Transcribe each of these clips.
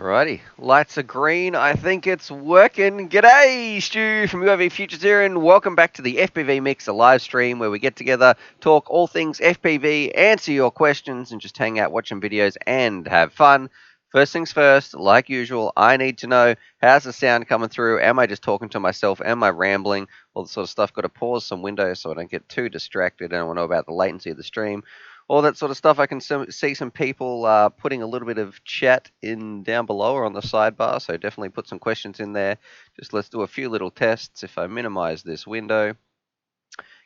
Alrighty, lights are green. I think it's working. G'day, Stu from UAV Futures here, and welcome back to the FPV Mix, a live stream where we get together, talk all things FPV, answer your questions, and just hang out watching videos and have fun. First things first, like usual, I need to know, how's the sound coming through? Am I just talking to myself? Am I rambling? All the sort of stuff. Got to pause some windows so I don't get too distracted. I don't want to know about the latency of the stream, all that sort of stuff. I can see some people putting a little bit of chat in down below or on the sidebar, so definitely put some questions in there. Just let's do a few little tests. If I minimize this window,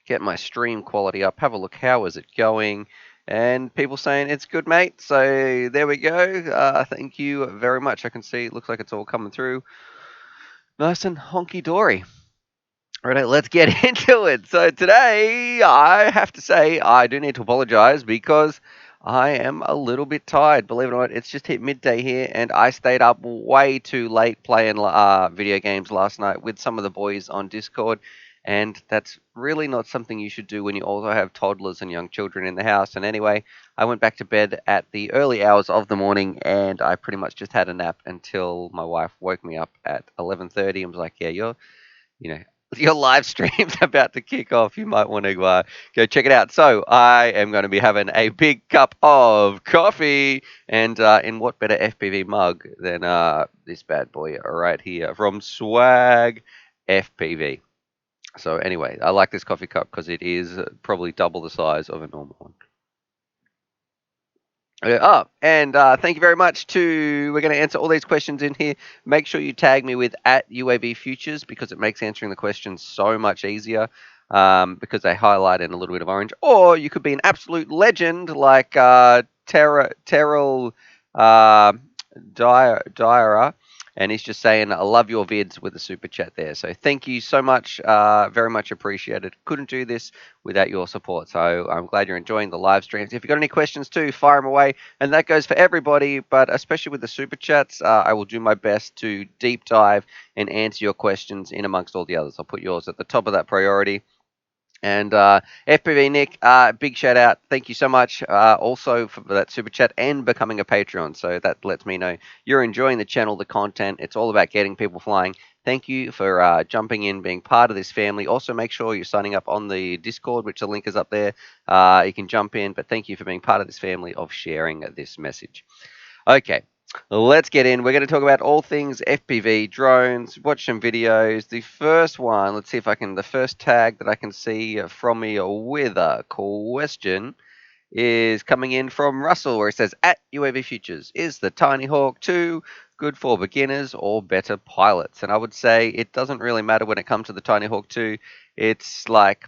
get my stream quality up, have a look, how is it going? And people saying it's good, mate. So there we go. Thank you very much. I can see it looks like it's all coming through nice and honky-dory. All right, let's get into it. So today, I have to say, I do need to apologize because I am a little bit tired. Believe it or not, it's just hit midday here, and I stayed up way too late playing video games last night with some of the boys on Discord, and that's really not something you should do when you also have toddlers and young children in the house. And anyway, I went back to bed at the early hours of the morning, and I pretty much just had a nap until my wife woke me up at 11:30 and was like, "Yeah, you know, your live stream's about to kick off. You might want to go check it out." So I am going to be having a big cup of coffee, and in what better FPV mug than this bad boy right here from Swag FPV. So anyway, I like this coffee cup because it is probably double the size of a normal one. And thank you very much to, we're going to answer all these questions in here. Make sure you tag me with @UAV Futures because it makes answering the questions so much easier because they highlight in a little bit of orange. Or you could be an absolute legend like Terrell Dyer, and he's just saying, "I love your vids," with a super chat there. So thank you so much. Very much appreciated. Couldn't do this without your support. So I'm glad you're enjoying the live streams. If you've got any questions too, fire them away. And that goes for everybody, but especially with the super chats, I will do my best to deep dive and answer your questions in amongst all the others. I'll put yours at the top of that priority. And FPV Nick, big shout out. Thank you so much also for that super chat and becoming a Patreon. So that lets me know you're enjoying the channel, the content. It's all about getting people flying. Thank you for jumping in, being part of this family. Also, make sure you're signing up on the Discord, which the link is up there. You can jump in, but thank you for being part of this family of sharing this message. Okay. Let's get in. We're going to talk about all things FPV, drones, watch some videos. The first one, let's see if I can, the first tag that I can see from me with a question is coming in from Russell, where it says, @UAV Futures, is the Tiny Hawk 2 good for beginners or better pilots? And I would say it doesn't really matter when it comes to the Tiny Hawk 2. It's like,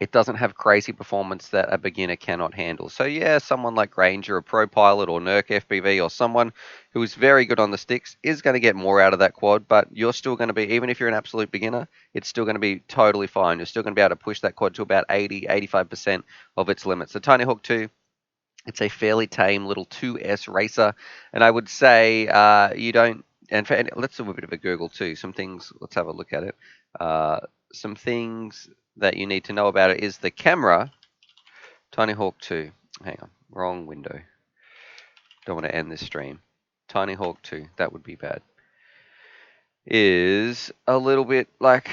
it doesn't have crazy performance that a beginner cannot handle. So yeah, someone like Granger, a pro pilot, or Nerk FPV, or someone who is very good on the sticks is going to get more out of that quad, but you're still going to be, even if you're an absolute beginner, it's still going to be totally fine. You're still going to be able to push that quad to about 80-85% of its limits. The Tiny Hawk 2, it's a fairly tame little 2S racer, and I would say you don't, and let's do a bit of a Google too. Some things, let's have a look at it. Some things that you need to know about it is the camera. Tiny Hawk 2. Hang on, wrong window. Don't want to end this stream. Tiny Hawk 2, that would be bad. Is a little bit like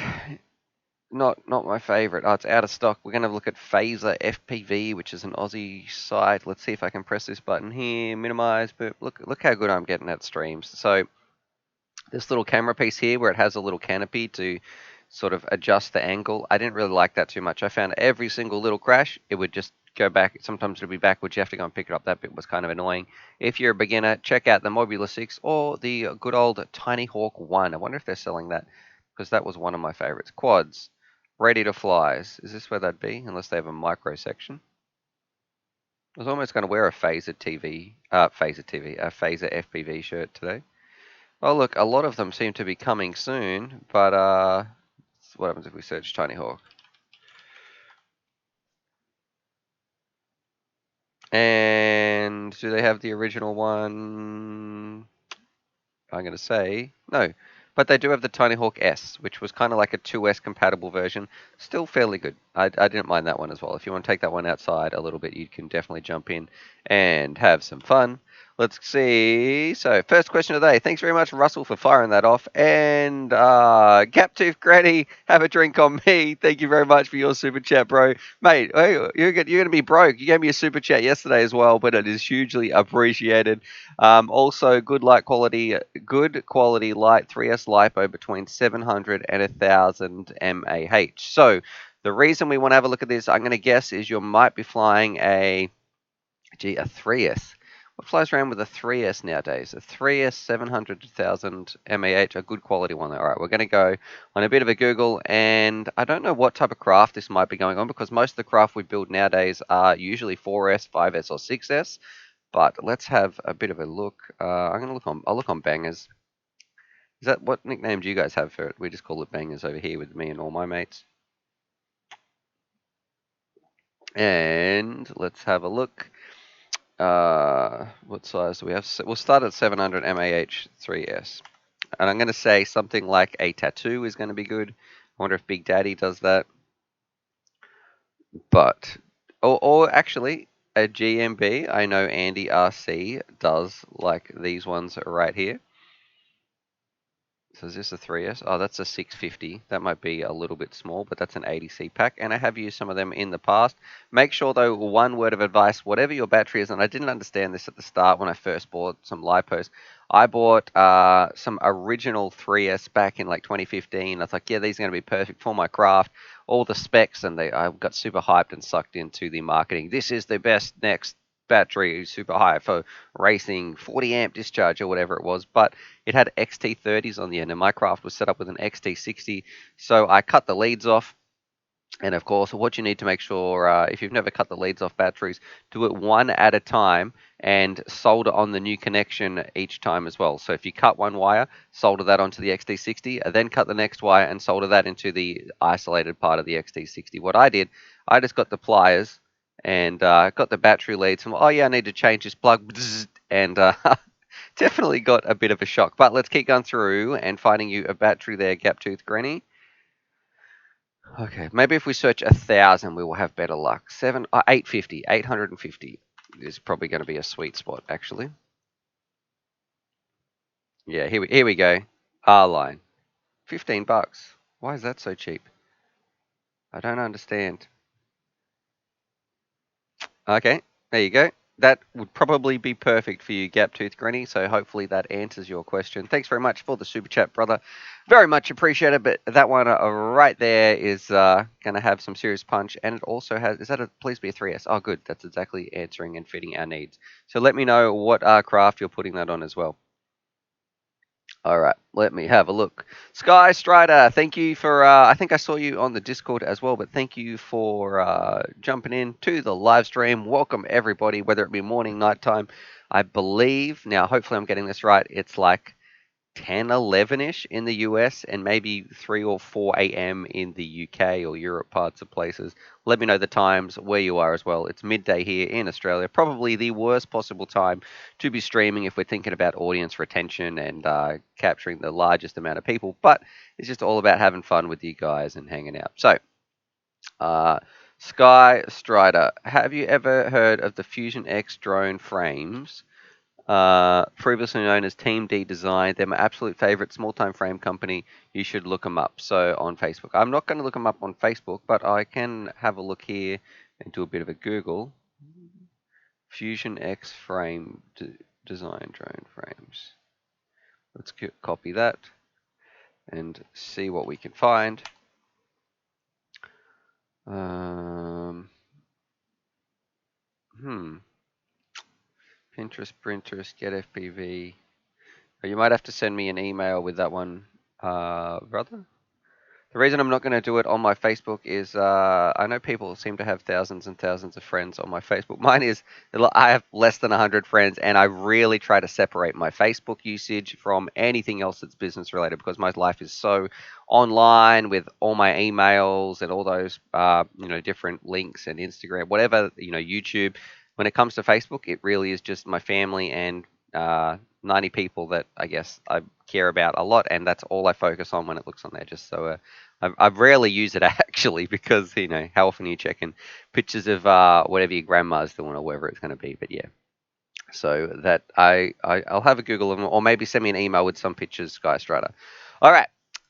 not my favorite. Oh, it's out of stock. We're going to look at Phaser FPV, which is an Aussie site. Let's see if I can press this button here, minimize. But look how good I'm getting at streams. So this little camera piece here, where it has a little canopy to sort of adjust the angle, I didn't really like that too much. I found every single little crash, it would just go back. Sometimes it would be backwards. You have to go and pick it up. That bit was kind of annoying. If you're a beginner, check out the Mobula 6 or the good old Tiny Hawk 1. I wonder if they're selling that, because that was one of my favorites. Quads, ready to flies. Is this where that'd be? Unless they have a micro section. I was almost going to wear a Phaser FPV shirt today. Oh, look, a lot of them seem to be coming soon, but what happens if we search Tiny Hawk? And do they have the original one? I'm going to say no, but they do have the Tiny Hawk S, which was kind of like a 2S compatible version. Still fairly good. I didn't mind that one as well. If you want to take that one outside a little bit, you can definitely jump in and have some fun. Let's see. So, first question of the day. Thanks very much, Russell, for firing that off. And Gaptooth Granny, have a drink on me. Thank you very much for your super chat, bro. Mate, you're going to be broke. You gave me a super chat yesterday as well, but it is hugely appreciated. Also, good quality light 3S LiPo between 700 and 1000 mAh. So, the reason we want to have a look at this, I'm going to guess, is you might be flying a 3S. What flies around with a 3S nowadays? A 3S 700 to 1000 mAh, a good quality one. All right, we're going to go on a bit of a Google, and I don't know what type of craft this might be going on because most of the craft we build nowadays are usually 4S, 5S, or 6S. But let's have a bit of a look. I'm going to look on. I'll look on Bangers. Is that what nickname do you guys have for it? We just call it Bangers over here with me and all my mates. And let's have a look. What size do we have? We'll start at 700 mAh 3S. And I'm going to say something like a tattoo is going to be good. I wonder if Big Daddy does that. But, or actually, a GMB. I know Andy RC does like these ones right here. So is this a 3S? Oh, that's a 650. That might be a little bit small, but that's an 80C pack. And I have used some of them in the past. Make sure, though, one word of advice, whatever your battery is, and I didn't understand this at the start when I first bought some LiPos. I bought some original 3S back in like 2015. I was like, yeah, these are going to be perfect for my craft. All the specs, and I got super hyped and sucked into the marketing. This is the best next battery, super high for racing, 40 amp discharge or whatever it was. But it had XT30s on the end, and my craft was set up with an XT60. So I cut the leads off. And of course, what you need to make sure, if you've never cut the leads off batteries, do it one at a time and solder on the new connection each time as well. So if you cut one wire, solder that onto the XT60, then cut the next wire and solder that into the isolated part of the XT60. What I did, I just got the pliers and got the battery leads. And, oh yeah, I need to change this plug. And definitely got a bit of a shock. But let's keep going through and finding you a battery there, Gaptooth Granny. Okay, maybe if we search 1,000, we will have better luck. 850 is probably going to be a sweet spot, actually. Yeah, here we go. R line, $15. Why is that so cheap? I don't understand. Okay, there you go. That would probably be perfect for you, Gaptooth Granny. So hopefully that answers your question. Thanks very much for the super chat, brother. Very much appreciated. But that one right there is going to have some serious punch, and it also has. Is that a please be a 3S? Oh, good. That's exactly answering and fitting our needs. So let me know what craft you're putting that on as well. All right, let me have a look. Sky Strider, thank you for, I think I saw you on the Discord as well, but thank you for jumping in to the live stream. Welcome, everybody, whether it be morning, nighttime. I believe, now hopefully I'm getting this right, it's like 10, 11-ish in the US and maybe 3 or 4 a.m. in the UK or Europe parts of places. Let me know the times where you are as well. It's midday here in Australia. Probably the worst possible time to be streaming if we're thinking about audience retention and capturing the largest amount of people. But it's just all about having fun with you guys and hanging out. So, Sky Strider, have you ever heard of the Fusion X drone frames? Previously known as Team D Design. They're my absolute favorite small time frame company. You should look them up. So on Facebook. I'm not going to look them up on Facebook, but I can have a look here and do a bit of a Google. Fusion X frame design drone frames. Let's copy that and see what we can find. Pinterest, printers, get FPV. You might have to send me an email with that one, brother. The reason I'm not going to do it on my Facebook is I know people seem to have thousands and thousands of friends on my Facebook. Mine is, I have less than 100 friends, and I really try to separate my Facebook usage from anything else that's business related because my life is so online with all my emails and all those, different links and Instagram, whatever, YouTube. When it comes to Facebook, it really is just my family and 90 people that I guess I care about a lot, and that's all I focus on when it looks on there. Just so I rarely use it actually because how often are you checking pictures of whatever your grandma's doing or whatever it's going to be. But yeah, so that I'll have a Google of them, or maybe send me an email with some pictures, Skystrider. All right,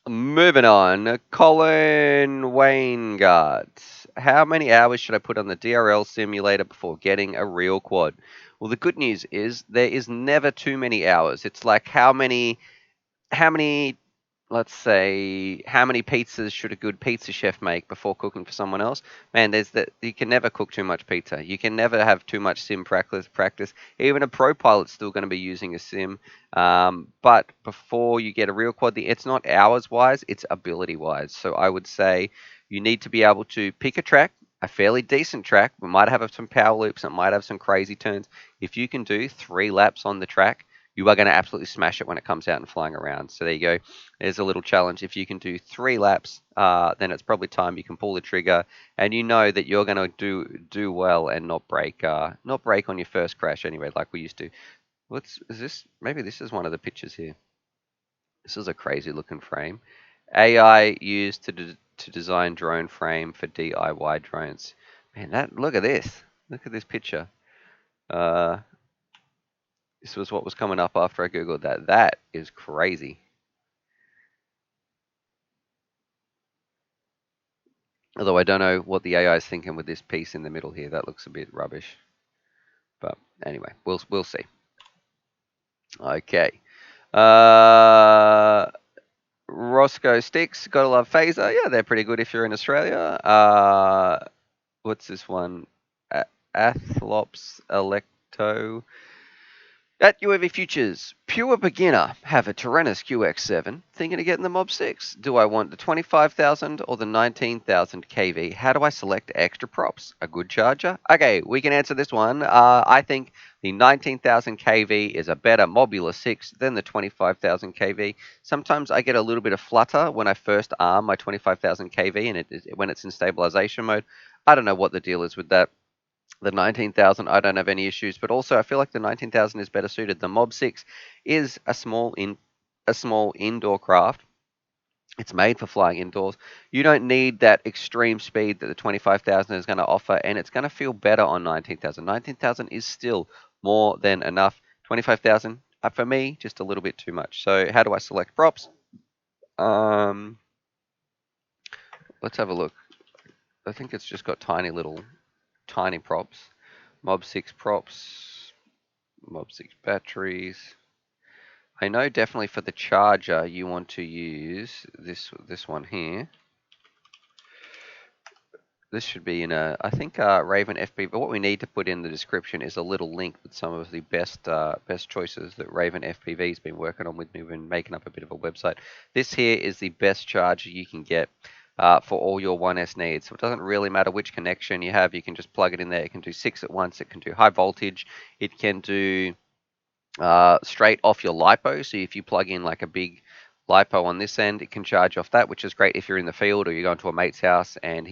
moving on. Colin Waingart. How many hours should I put on the DRL simulator before getting a real quad? Well, the good news is there is never too many hours. It's like how many let's say how many pizzas should a good pizza chef make before cooking for someone else? Man, there's that you can never cook too much pizza. You can never have too much sim practice. Even a pro pilot's still going to be using a sim. But before you get a real quad, it's not hours wise, it's ability wise. So I would say you need to be able to pick a track, a fairly decent track. We might have some power loops, it might have some crazy turns. If you can do 3 laps on the track, you are going to absolutely smash it when it comes out and flying around. So there you go. There's a little challenge. If you can do 3 laps, then it's probably time you can pull the trigger, and you know that you're going to do well and not break on your first crash anyway, like we used to. What's is this? Maybe this is one of the pictures here. This is a crazy looking frame. AI used to design drone frame for DIY drones. Man, that look at this. Look at this picture. Uh, this was what was coming up after I googled that. That is crazy. Although I don't know what the AI is thinking with this piece in the middle here. That looks a bit rubbish. But anyway, we'll see. Okay. Uh, Roscoe Sticks, gotta love Phaser. Yeah, they're pretty good if you're in Australia. What's this one? Athlops Electo. At UAV Futures, pure beginner, have a Tyrannus QX7, thinking of getting the Mob 6. Do I want the 25,000 or the 19,000 kV? How do I select extra props? A good charger? Okay, we can answer this one. I think the 19,000 kV is a better Mobula 6 than the 25,000 kV. Sometimes I get a little bit of flutter when I first arm my 25,000 kV and when it's in stabilization mode. I don't know what the deal is with that. The 19,000, I don't have any issues, but also I feel like the 19,000 is better suited. The Mob 6 is a small indoor craft. It's made for flying indoors. You don't need that extreme speed that the 25,000 is going to offer, and it's going to feel better on 19,000. 19,000 is still more than enough. 25,000, for me, just a little bit too much. So how do I select props? Um, let's have a look. I think it's just got tiny props. Mob 6 props. Mob 6 batteries. I know definitely for the charger you want to use this one here. This should be in I think Raven FPV. What we need to put in the description is a little link with some of the best choices that Raven FPV's been working on with me when making up a bit of a website. This here is the best charger you can get for all your 1S needs. So it doesn't really matter which connection you have. You can just plug it in there. It can do 6 at once. It can do high voltage. It can do straight off your LiPo. So if you plug in like a big LiPo on this end, it can charge off that, which is great if you're in the field or you're going to a mate's house and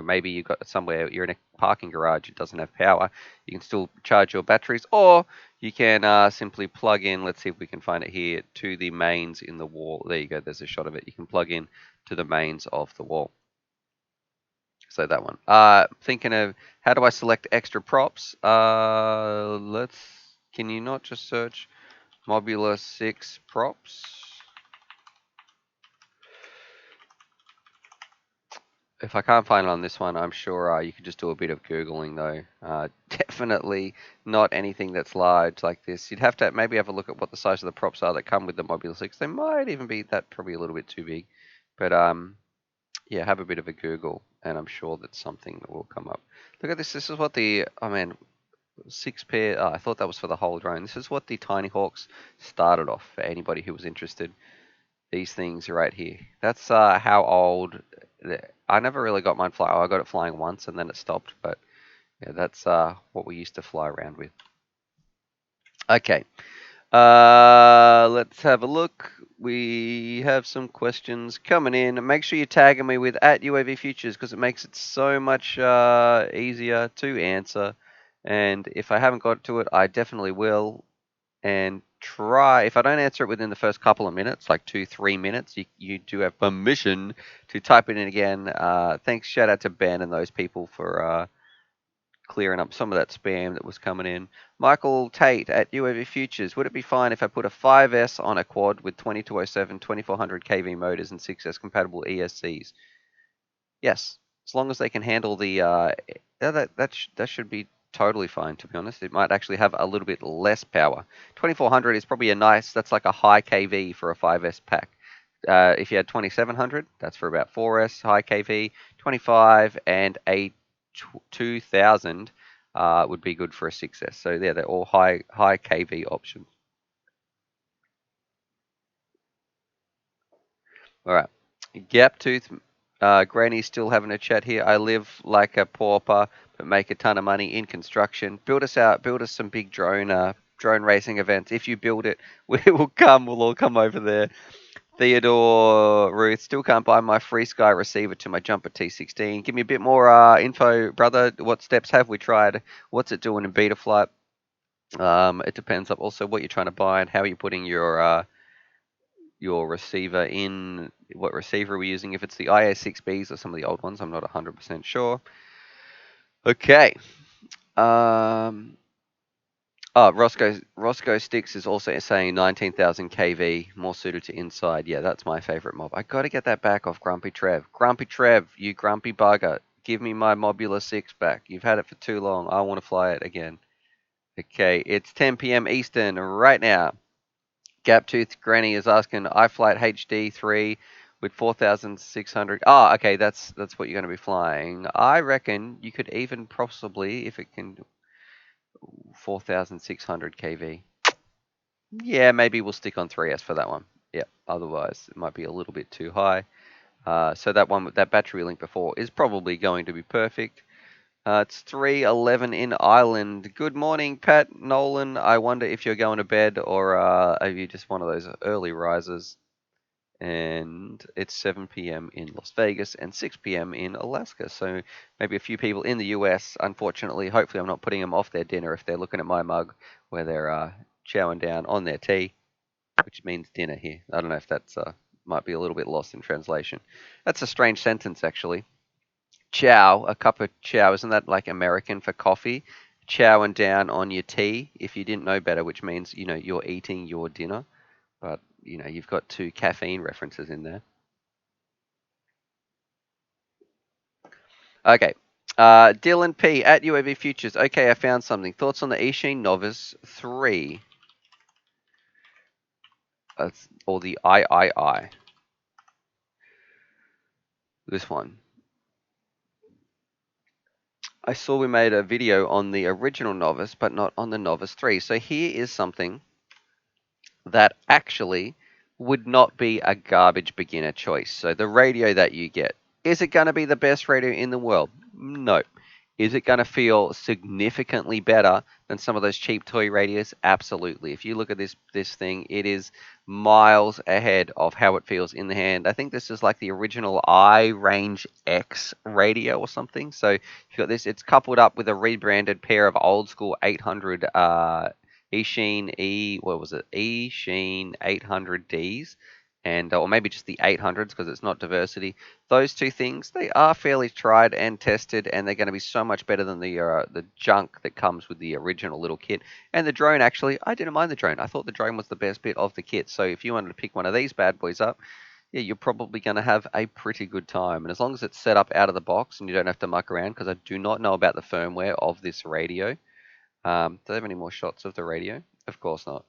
maybe you've got somewhere, you're in a parking garage, it doesn't have power. You can still charge your batteries, or you can simply plug in, let's see if we can find it here, to the mains in the wall. There you go, there's a shot of it. You can plug in to the mains of the wall. So that one. Thinking of how do I select extra props? Can you not just search Mobula 6 props? If I can't find it on this one, I'm sure you could just do a bit of Googling though. Definitely not anything that's large like this. You'd have to maybe have a look at what the size of the props are that come with the Mobula 6. They might even be that probably a little bit too big. But yeah, have a bit of a Google and I'm sure that something will come up. Look at this. This is what oh man, 6 pair. I thought that was for the whole drone. This is what the Tiny Hawks started off for anybody who was interested. These things right here. That's how old. I never really got mine flying. I got it flying once and then it stopped. But yeah, that's what we used to fly around with. Okay. Let's have a look. We have some questions coming in. Make sure you're tagging me with @UAV Futures because it makes it so much easier to answer. And if I haven't got to it, I definitely will. And try, if I don't answer it within the first couple of minutes, like 2-3 minutes, you do have permission to type it in again. Thanks, shout out to Ben and those people for clearing up some of that spam that was coming in. Michael Tate at UAV Futures. Would it be fine if I put a 5S on a quad with 2207, 2400 kV motors and 6S compatible ESCs? Yes, as long as they can handle the that should be totally fine. To be honest, it might actually have a little bit less power. 2400 is probably a nice. That's like a high kV for a 5S pack. If you had 2700, that's for about 4S high kV. 25 and a 2000 would be good for a 6S. So yeah, they're all high kV options. All right. Gaptooth, Granny's still having a chat here. I live like a pauper, but make a ton of money in construction. Build us out. Build us some big drone racing events. If you build it, we will come. We'll all come over there. Theodore Ruth, still can't buy my Free Sky receiver to my Jumper T16. Give me a bit more info, brother. What steps have we tried? What's it doing in Betaflight? It depends on also what you're trying to buy and how you're putting your receiver in, what receiver we're using. If it's the IA6Bs or some of the old ones, I'm not 100% sure. Okay. Roscoe Sticks is also saying 19,000 kV, more suited to inside. Yeah, that's my favorite mob. I got to get that back off Grumpy Trev. Grumpy Trev, you grumpy bugger. Give me my Mobula 6 back. You've had it for too long. I want to fly it again. Okay, it's 10 p.m. Eastern right now. Gaptooth Granny is asking iFlight HD3 with 4,600. Oh, okay, that's what you're going to be flying. I reckon you could even possibly, if it can, 4,600 kV. Yeah, maybe we'll stick on 3S for that one. Yeah, otherwise it might be a little bit too high. So that one with that battery link before is probably going to be perfect. It's 3:11 in Ireland. Good morning, Pat Nolan. I wonder if you're going to bed or are you just one of those early risers? And it's 7 p.m. in Las Vegas and 6 p.m. in Alaska. So maybe a few people in the US, unfortunately, hopefully I'm not putting them off their dinner if they're looking at my mug where they're chowing down on their tea, which means dinner here. I don't know if that's might be a little bit lost in translation. That's a strange sentence, actually. Chow, a cup of chow, isn't that like American for coffee? Chowing down on your tea, if you didn't know better, which means, you're eating your dinner. But, you've got two caffeine references in there. Okay. Dylan P. at UAV Futures. Okay, I found something. Thoughts on the Eachine Novice 3? Or the III. This one. I saw we made a video on the original Novice, but not on the Novice 3. So here is something that actually would not be a garbage beginner choice. So the radio that you get, is it going to be the best radio in the world? No. Is it going to feel significantly better than some of those cheap toy radios? Absolutely. If you look at this thing, it is miles ahead of how it feels in the hand. I think this is like the original iRange X radio or something. So you got this. It's coupled up with a rebranded pair of old school 800 Eachine 800Ds, and or maybe just the 800s because it's not diversity. Those two things, they are fairly tried and tested, and they're going to be so much better than the junk that comes with the original little kit. And the drone, actually, I didn't mind the drone. I thought the drone was the best bit of the kit. So if you wanted to pick one of these bad boys up, yeah, you're probably going to have a pretty good time. And as long as it's set up out of the box and you don't have to muck around, because I do not know about the firmware of this radio. Do they have any more shots of the radio? Of course not.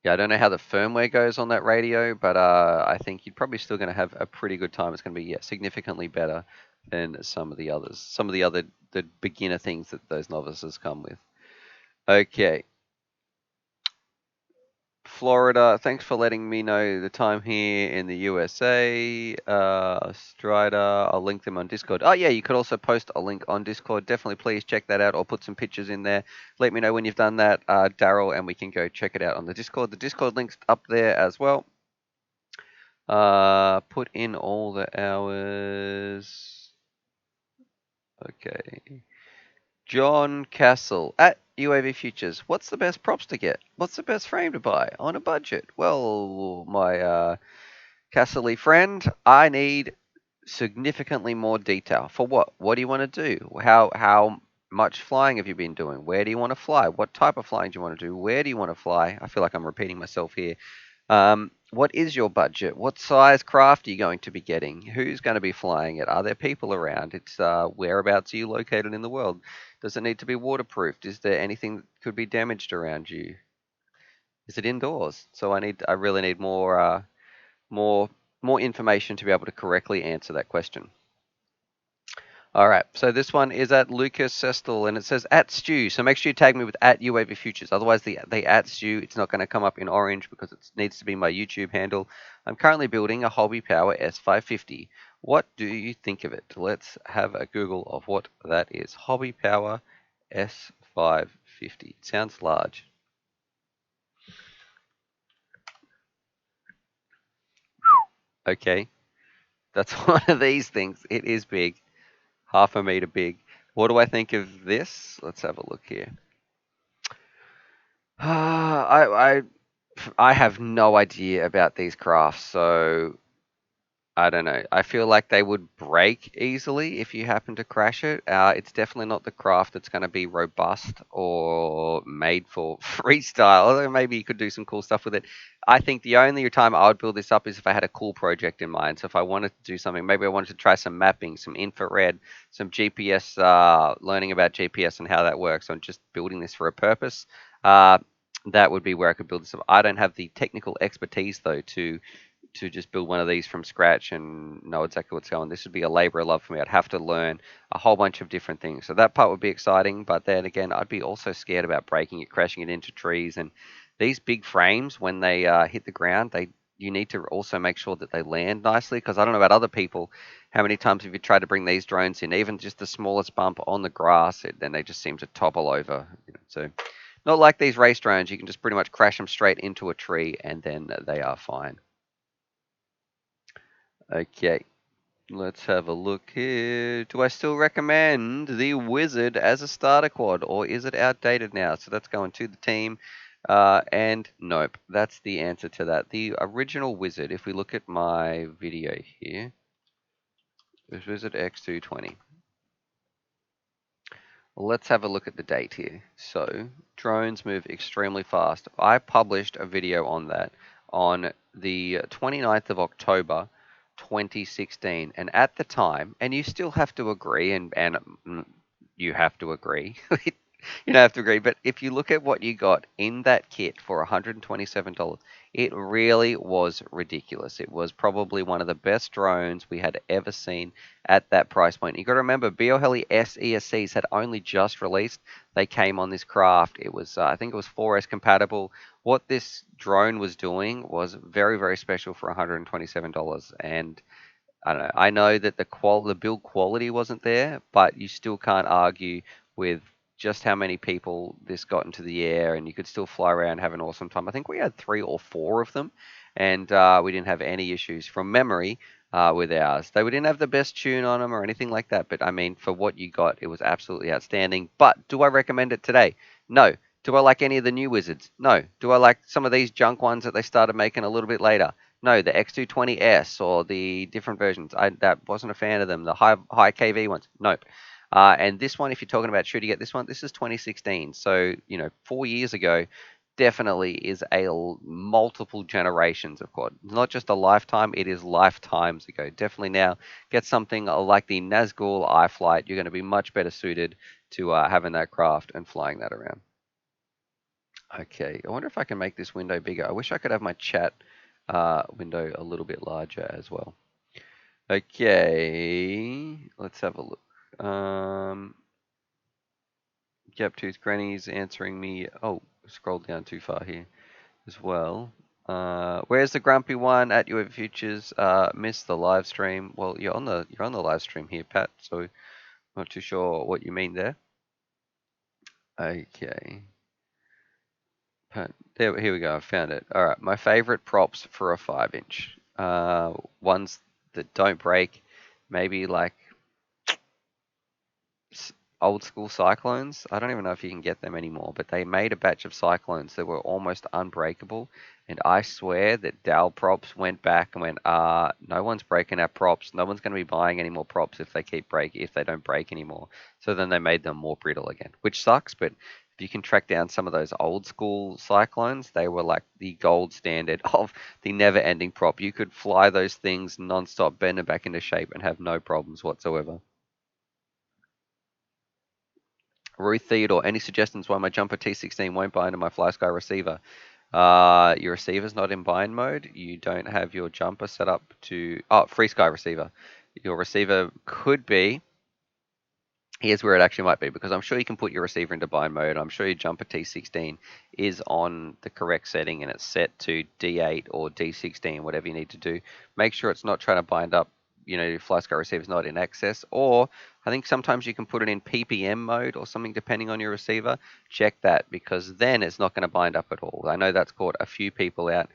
Yeah, I don't know how the firmware goes on that radio, but I think you're probably still going to have a pretty good time. It's going to be significantly better than some of the others. Some of the beginner things that those novices come with. Okay. Florida, thanks for letting me know the time here in the USA. Strider, I'll link them on Discord. Oh, yeah, you could also post a link on Discord. Definitely please check that out or put some pictures in there. Let me know when you've done that, Daryl, and we can go check it out on the Discord. The Discord link's up there as well. Put in all the hours. Okay. John Castle at UAV Futures. What's the best props to get? What's the best frame to buy on a budget? Well, my Castle friend, I need significantly more detail. For what? What do you want to do? How much flying have you been doing? Where do you want to fly? What type of flying do you want to do? Where do you want to fly? I feel like I'm repeating myself here. What is your budget? What size craft are you going to be getting? Who's going to be flying it? Are there people around? It's whereabouts are you located in the world? Does it need to be waterproofed? Is there anything that could be damaged around you? Is it indoors? So I really need more more information to be able to correctly answer that question. All right, so this one is at Lucas Sestel, and it says at Stu. So make sure you tag me with at UAV Futures. Otherwise, the at Stu, it's not going to come up in orange because it needs to be my YouTube handle. I'm currently building a Hobby Power S550. What do you think of it? Let's have a Google of what that is. Hobby Power S550. It sounds large. Okay, that's one of these things. It is big, half a meter big. What do I think of this? Let's have a look here. I I have no idea about these crafts, so I don't know. I feel like they would break easily if you happen to crash it. It's definitely not the craft that's going to be robust or made for freestyle. Although maybe you could do some cool stuff with it. I think the only time I would build this up is if I had a cool project in mind. So if I wanted to do something, maybe I wanted to try some mapping, some infrared, some GPS, learning about GPS and how that works. On just building this for a purpose. That would be where I could build this up. I don't have the technical expertise though to just build one of these from scratch and know exactly what's going on. This would be a labor of love for me. I'd have to learn a whole bunch of different things. So that part would be exciting, but then again, I'd be also scared about breaking it, crashing it into trees. And these big frames, when they hit the ground, you need to also make sure that they land nicely. Because I don't know about other people, how many times have you tried to bring these drones in, even just the smallest bump on the grass, then they just seem to topple over. So not like these race drones, you can just pretty much crash them straight into a tree and then they are fine. Okay, let's have a look here. Do I still recommend the Wizard as a starter quad, or is it outdated now? So that's going to the team. And nope, that's the answer to that. The original Wizard, if we look at my video here, is Wizard X220. Let's have a look at the date here. So, drones move extremely fast. I published a video on that on the 29th of October 2016. And at the time, and you still have to agree, and you have to agree, you don't have to agree, but if you look at what you got in that kit for $127, it really was ridiculous. It was probably one of the best drones we had ever seen at that price point. You got to remember, BioHeli S ESCs had only just released. They came on this craft. It was, I think it was 4S compatible. What this drone was doing was very, very special for $127. And I don't know. I know that the build quality wasn't there, but you still can't argue with just how many people this got into the air, and you could still fly around and have an awesome time. I think we had 3 or 4 of them, and we didn't have any issues from memory with ours. We didn't have the best tune on them or anything like that, but I mean, for what you got, it was absolutely outstanding. But do I recommend it today? No. Do I like any of the new Wizards? No. Do I like some of these junk ones that they started making a little bit later? No, the X220S or the different versions. I that wasn't a fan of them. The high KV ones. Nope. And this one, if you're talking about should you get this one, this is 2016. So 4 years ago, definitely is multiple generations of quad. Not just a lifetime; it is lifetimes ago. Definitely now get something like the Nazgul iFlight. You're going to be much better suited to having that craft and flying that around. Okay, I wonder if I can make this window bigger. I wish I could have my chat window a little bit larger as well. Okay, let's have a look. Yep, Tooth Granny's answering me. Oh, scrolled down too far here as well. Where's the grumpy one at your futures? Missed the live stream. Well, you're on the live stream here, Pat. So not too sure what you mean there. Okay. Here we go. I found it. All right. My favorite props for a 5-inch. Ones that don't break. Maybe like old school cyclones. I don't even know if you can get them anymore, but they made a batch of cyclones that were almost unbreakable. And I swear that Dal Props went back and went, no one's breaking our props. No one's going to be buying any more props if if they don't break anymore. So then they made them more brittle again, which sucks. But if you can track down some of those old school cyclones, they were like the gold standard of the never ending prop. You could fly those things nonstop, bend them back into shape, and have no problems whatsoever. Ruth Theodore, any suggestions why my Jumper T16 won't bind to my FlySky receiver? Your receiver's not in bind mode. You don't have your jumper set up to... Oh, FreeSky receiver. Your receiver could be... Here's where it actually might be, because I'm sure you can put your receiver into bind mode. I'm sure your Jumper T16 is on the correct setting and it's set to D8 or D16, whatever you need to do. Make sure it's not trying to bind up, your FlySky receiver is not in excess. Or I think sometimes you can put it in PPM mode or something depending on your receiver. Check that, because then it's not going to bind up at all. I know that's caught a few people out.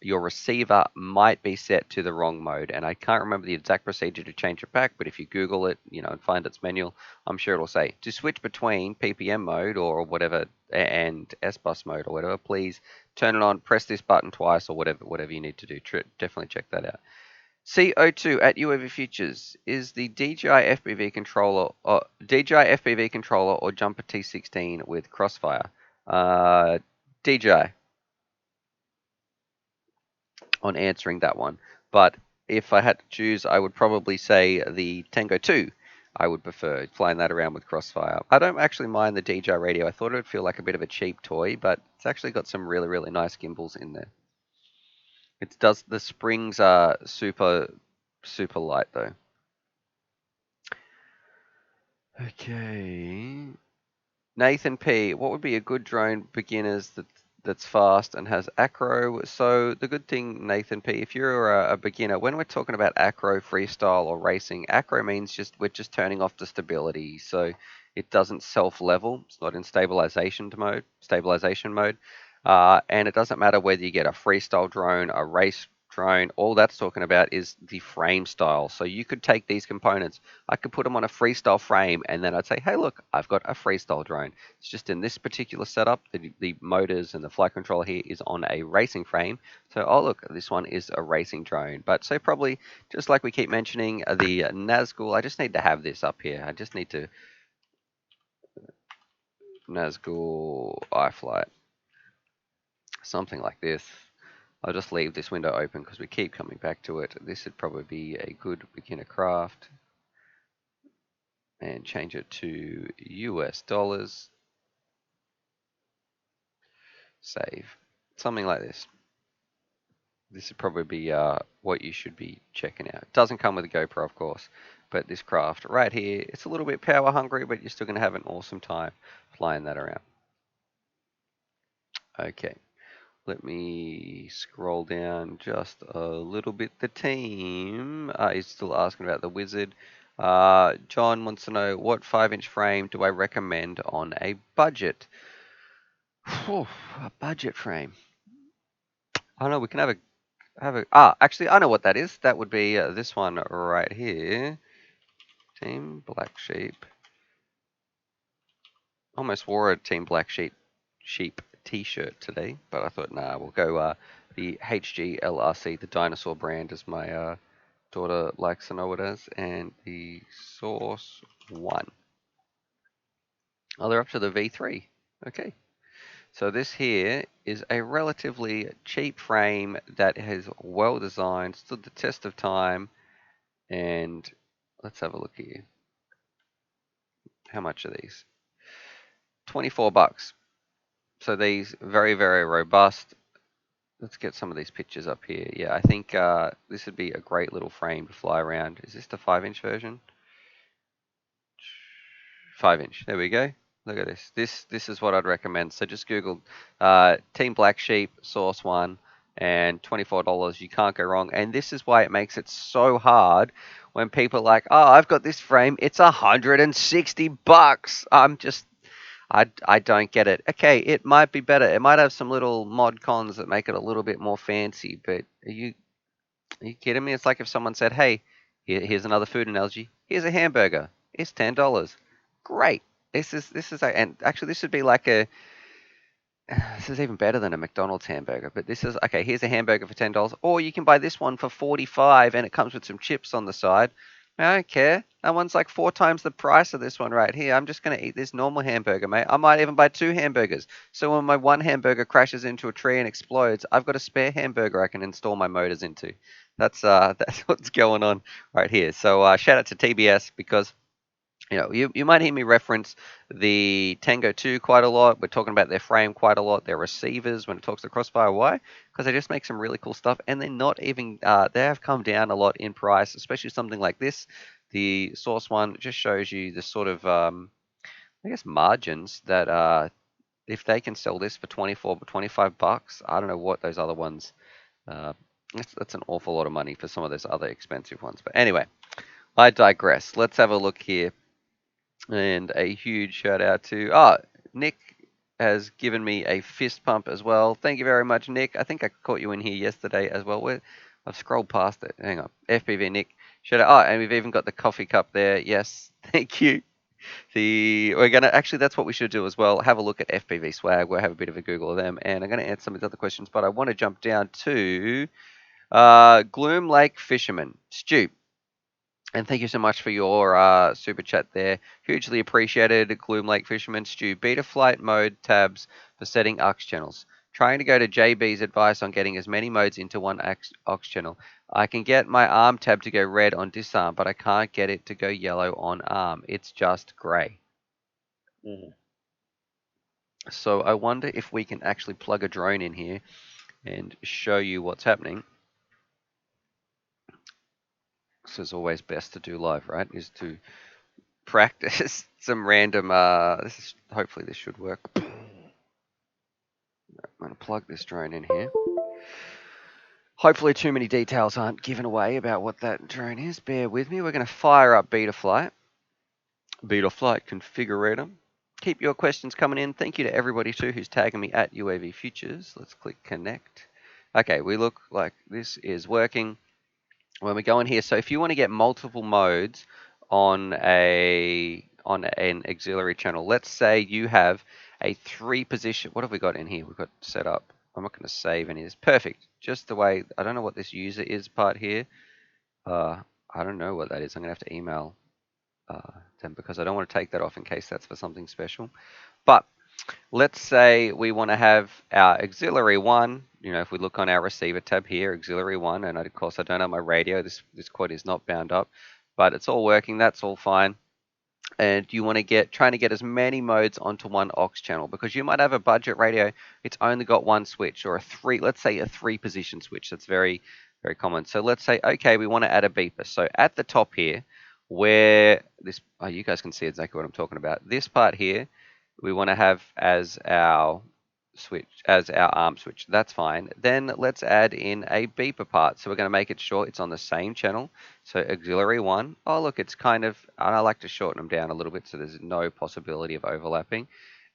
Your receiver might be set to the wrong mode, and I can't remember the exact procedure to change it back, but if you Google it, and find its manual, I'm sure it'll say to switch between PPM mode or whatever and S-Bus mode or whatever, please turn it on, press this button twice or whatever you need to do. Definitely check that out. CO2 at UAV Futures, is the DJI FPV controller or Jumper T16 with Crossfire? DJI on answering that one. But if I had to choose, I would probably say the Tango 2. I would prefer flying that around with Crossfire. I don't actually mind the DJI radio. I thought it would feel like a bit of a cheap toy, but it's actually got some really, really nice gimbals in there. It does. The springs are super, super light though. Okay. Nathan P, what would be a good drone beginners that's fast and has acro? So the good thing, Nathan P, if you're a beginner, when we're talking about acro, freestyle, or racing, acro means we're just turning off the stability, so it doesn't self-level. It's not in stabilization mode, and it doesn't matter whether you get a freestyle drone, a race drone. All that's talking about is the frame style. So you could take these components, I could put them on a freestyle frame, and then I'd say, hey, look, I've got a freestyle drone. It's just in this particular setup, the motors and the flight controller here is on a racing frame. So, oh, look, this one is a racing drone. But so probably, just like we keep mentioning, the Nazgul, I just need to have this up here. I just need to, Nazgul iFlight, something like this. I'll just leave this window open because we keep coming back to it. This would probably be a good beginner craft. And change it to US dollars. Save. Something like this. This would probably be what you should be checking out. It doesn't come with a GoPro, of course, but this craft right here, it's a little bit power hungry, but you're still going to have an awesome time flying that around. Okay. Let me scroll down just a little bit. The team is still asking about the Wizard. John wants to know, what 5-inch frame do I recommend on a budget? A budget frame. I don't know. We can actually, I know what that is. That would be this one right here. Team Black Sheep. Almost wore a Team Black Sheep t-shirt today, but I thought, nah, we'll go the HGLRC, the dinosaur brand, as my daughter likes to know it as, and the Source 1. Oh, they're up to the V3. Okay. So this here is a relatively cheap frame that is well designed, stood the test of time, and let's have a look here. How much are these? 24 bucks. So these very, very robust. Let's get some of these pictures up here. Yeah, I think this would be a great little frame to fly around. Is this the 5-inch version? 5-inch. There we go. Look at this. This is what I'd recommend. So just Google Team Black Sheep Source 1 and $24. You can't go wrong. And this is why it makes it so hard when people are like, oh, I've got this frame. It's $160. I don't get it. Okay, it might be better. It might have some little mod cons that make it a little bit more fancy. But are you kidding me? It's like if someone said, hey, here's another food analogy. Here's a hamburger. It's $10. great. And actually this would be like a this is even better than a McDonald's hamburger, but this is okay. Here's a hamburger for $10, or you can buy this one for 45, and it comes with some chips on the side. I don't care. That one's like 4 times the price of this one right here. I'm just gonna eat this normal hamburger, mate. I might even buy 2 hamburgers. So when my one hamburger crashes into a tree and explodes, I've got a spare hamburger I can install my motors into. That's that's what's going on right here. So shout out to TBS because you might hear me reference the Tango 2 quite a lot. We're talking about their frame quite a lot, their receivers when it talks to Crossfire. Why? Because they just make some really cool stuff, and they're not even, they have come down a lot in price, especially something like this. The Source one just shows you the sort of, I guess, margins that if they can sell this for 24, 25 bucks, I don't know what those other ones, uh, that's an awful lot of money for some of those other expensive ones. But anyway, I digress. Let's have a look here. And a huge shout out to Nick has given me a fist pump as well. Thank you very much, Nick. I think I caught you in here yesterday as well. I've scrolled past it. Hang on. FPV Nick. Shout out. Oh, and we've even got the coffee cup there. Yes. Thank you. We're gonna actually that's what we should do as well. Have a look at FPV swag. We'll have a bit of a Google of them. And I'm gonna answer some of the other questions, but I want to jump down to Gloom Lake Fisherman. Stu. And thank you so much for your super chat there. Hugely appreciated, Gloom Lake Fisherman Stu. Betaflight mode tabs for setting aux channels. Trying to go to JB's advice on getting as many modes into one aux channel. I can get my arm tab to go red on disarm, but I can't get it to go yellow on arm. It's just grey. So I wonder if we can actually plug a drone in here and show you what's happening. This is always best to do live, right? Is to practice some random hopefully this should work. I'm going to plug this drone in here. Hopefully too many details aren't given away about what that drone is. Bear with me. We're going to fire up Betaflight configurator. Keep your questions coming in. Thank you to everybody too who's tagging me at UAV Futures. Let's click connect. Okay, we look like this is working. When we go in here, so if you want to get multiple modes on an auxiliary channel, let's say you have a 3-position. What have we got in here? We've got set up. I'm not going to save any of this. Perfect. Just the way. I don't know what this user is part here. I don't know what that is. I'm going to have to email them because I don't want to take that off in case that's for something special. But let's say we want to have our auxiliary one. If we look on our receiver tab here, auxiliary one, and of course I don't have my radio. This quad is not bound up, but it's all working. That's all fine. And you want to trying to get as many modes onto one aux channel because you might have a budget radio. It's only got one switch or let's say a 3-position switch. That's very, very common. So let's say, okay, we want to add a beeper. So at the top here, where this, you guys can see exactly what I'm talking about. This part here, we want to have as our arm switch. That's fine. Then let's add in a beeper part. So we're going to make it sure it's on the same channel. So auxiliary one. Oh, look, it's kind of, I like to shorten them down a little bit so there's no possibility of overlapping.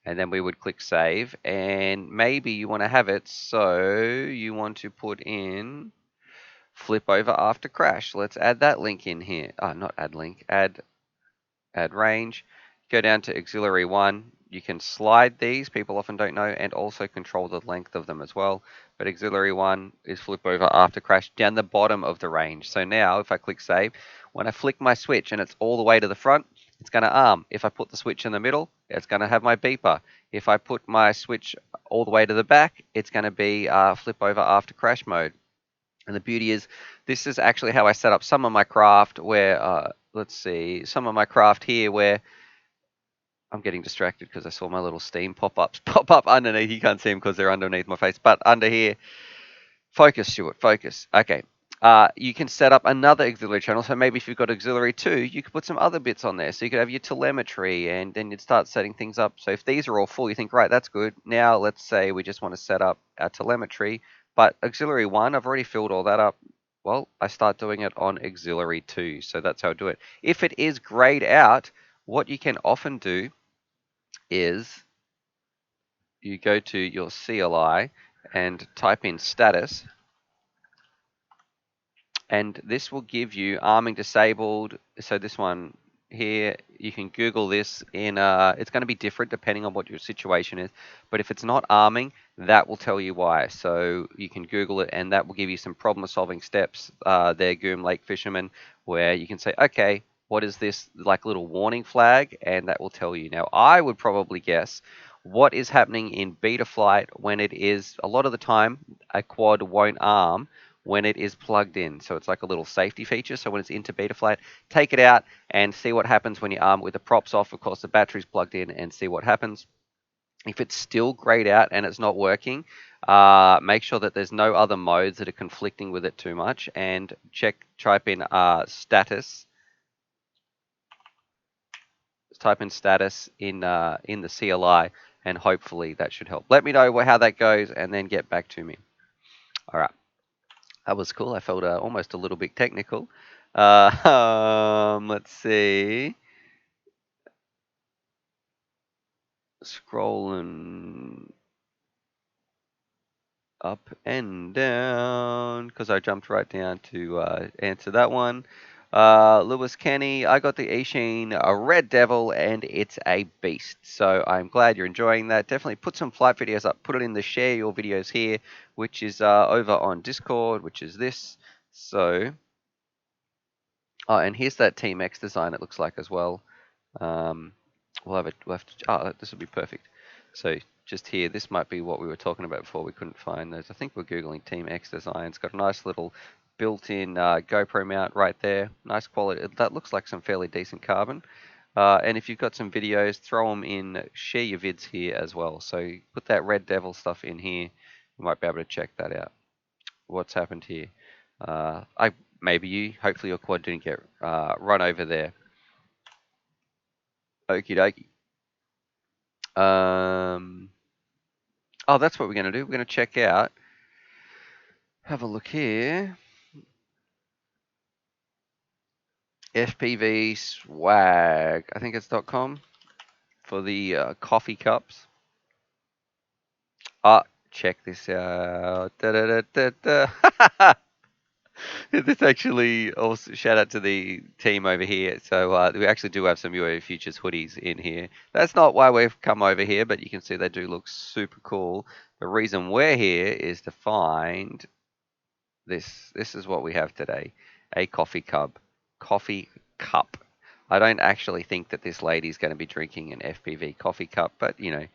And then we would click save. And maybe you want to have it so you want to put in flip over after crash. Let's add that link in here. Not add link, add range. Go down to auxiliary one. You can slide these, people often don't know, and also control the length of them as well. But auxiliary one is flip over after crash down the bottom of the range. So now if I click save, when I flick my switch and it's all the way to the front, it's going to arm. If I put the switch in the middle, it's going to have my beeper. If I put my switch all the way to the back, it's going to be flip over after crash mode. And the beauty is, this is actually how I set up some of my craft where, let's see, some of my craft here where I'm getting distracted because I saw my little Steam pop-ups pop up underneath. You can't see them because they're underneath my face. But under here, focus, Stuart, focus. Okay. You can set up another auxiliary channel. So maybe if you've got auxiliary 2, you could put some other bits on there. So you could have your telemetry and then you'd start setting things up. So if these are all full, you think, right, that's good. Now let's say we just want to set up our telemetry. But auxiliary 1, I've already filled all that up. Well, I start doing it on auxiliary 2. So that's how I do it. If it is grayed out, what you can often do is you go to your CLI and type in status, and this will give you arming disabled. So this one, here, you can Google this in, it's going to be different depending on what your situation is. But if it's not arming, that will tell you why. So you can Google it and that will give you some problem solving steps there, Goom Lake Fisherman, where you can say, okay, what is this like little warning flag? And that will tell you. Now, I would probably guess what is happening in Betaflight when it is, a lot of the time, a quad won't arm when it is plugged in. So it's like a little safety feature. So when it's into Betaflight, take it out and see what happens when you arm it with the props off. Of course, the battery's plugged in and see what happens. If it's still grayed out and it's not working, make sure that there's no other modes that are conflicting with it too much, and type in status. Type in status in the CLI, and hopefully that should help. Let me know how that goes, and then get back to me. All right, that was cool. I felt almost a little bit technical. Let's see. Scrolling up and down because I jumped right down to answer that one. Lewis Kenny, I got the Eachine, a Red Devil, and it's a beast. So I'm glad you're enjoying that. Definitely put some flight videos up. Put it in the share your videos here, which is over on Discord, which is this. So, oh, and here's that Team X design it looks like as well. We'll have to, this will be perfect. So just here, this might be what we were talking about before. We couldn't find those. I think we're Googling Team X design. It's got a nice little built-in GoPro mount right there. Nice quality. That looks like some fairly decent carbon. And if you've got some videos, throw them in, share your vids here as well. So put that Red Devil stuff in here. You might be able to check that out. What's happened here? Hopefully your quad didn't get run over there. Okie dokie. Oh, that's what we're going to do. We're going to check out, have a look here. FPV swag, I think it's .com for the coffee cups. Check this out. Da, da, da, da, da. This actually also shout out to the team over here. So we actually do have some UAV Futures hoodies in here. That's not why we've come over here, but you can see they do look super cool. The reason we're here is to find this. This is what we have today: a coffee cup. Coffee cup. I don't actually think that this lady's going to be drinking an FPV coffee cup, but you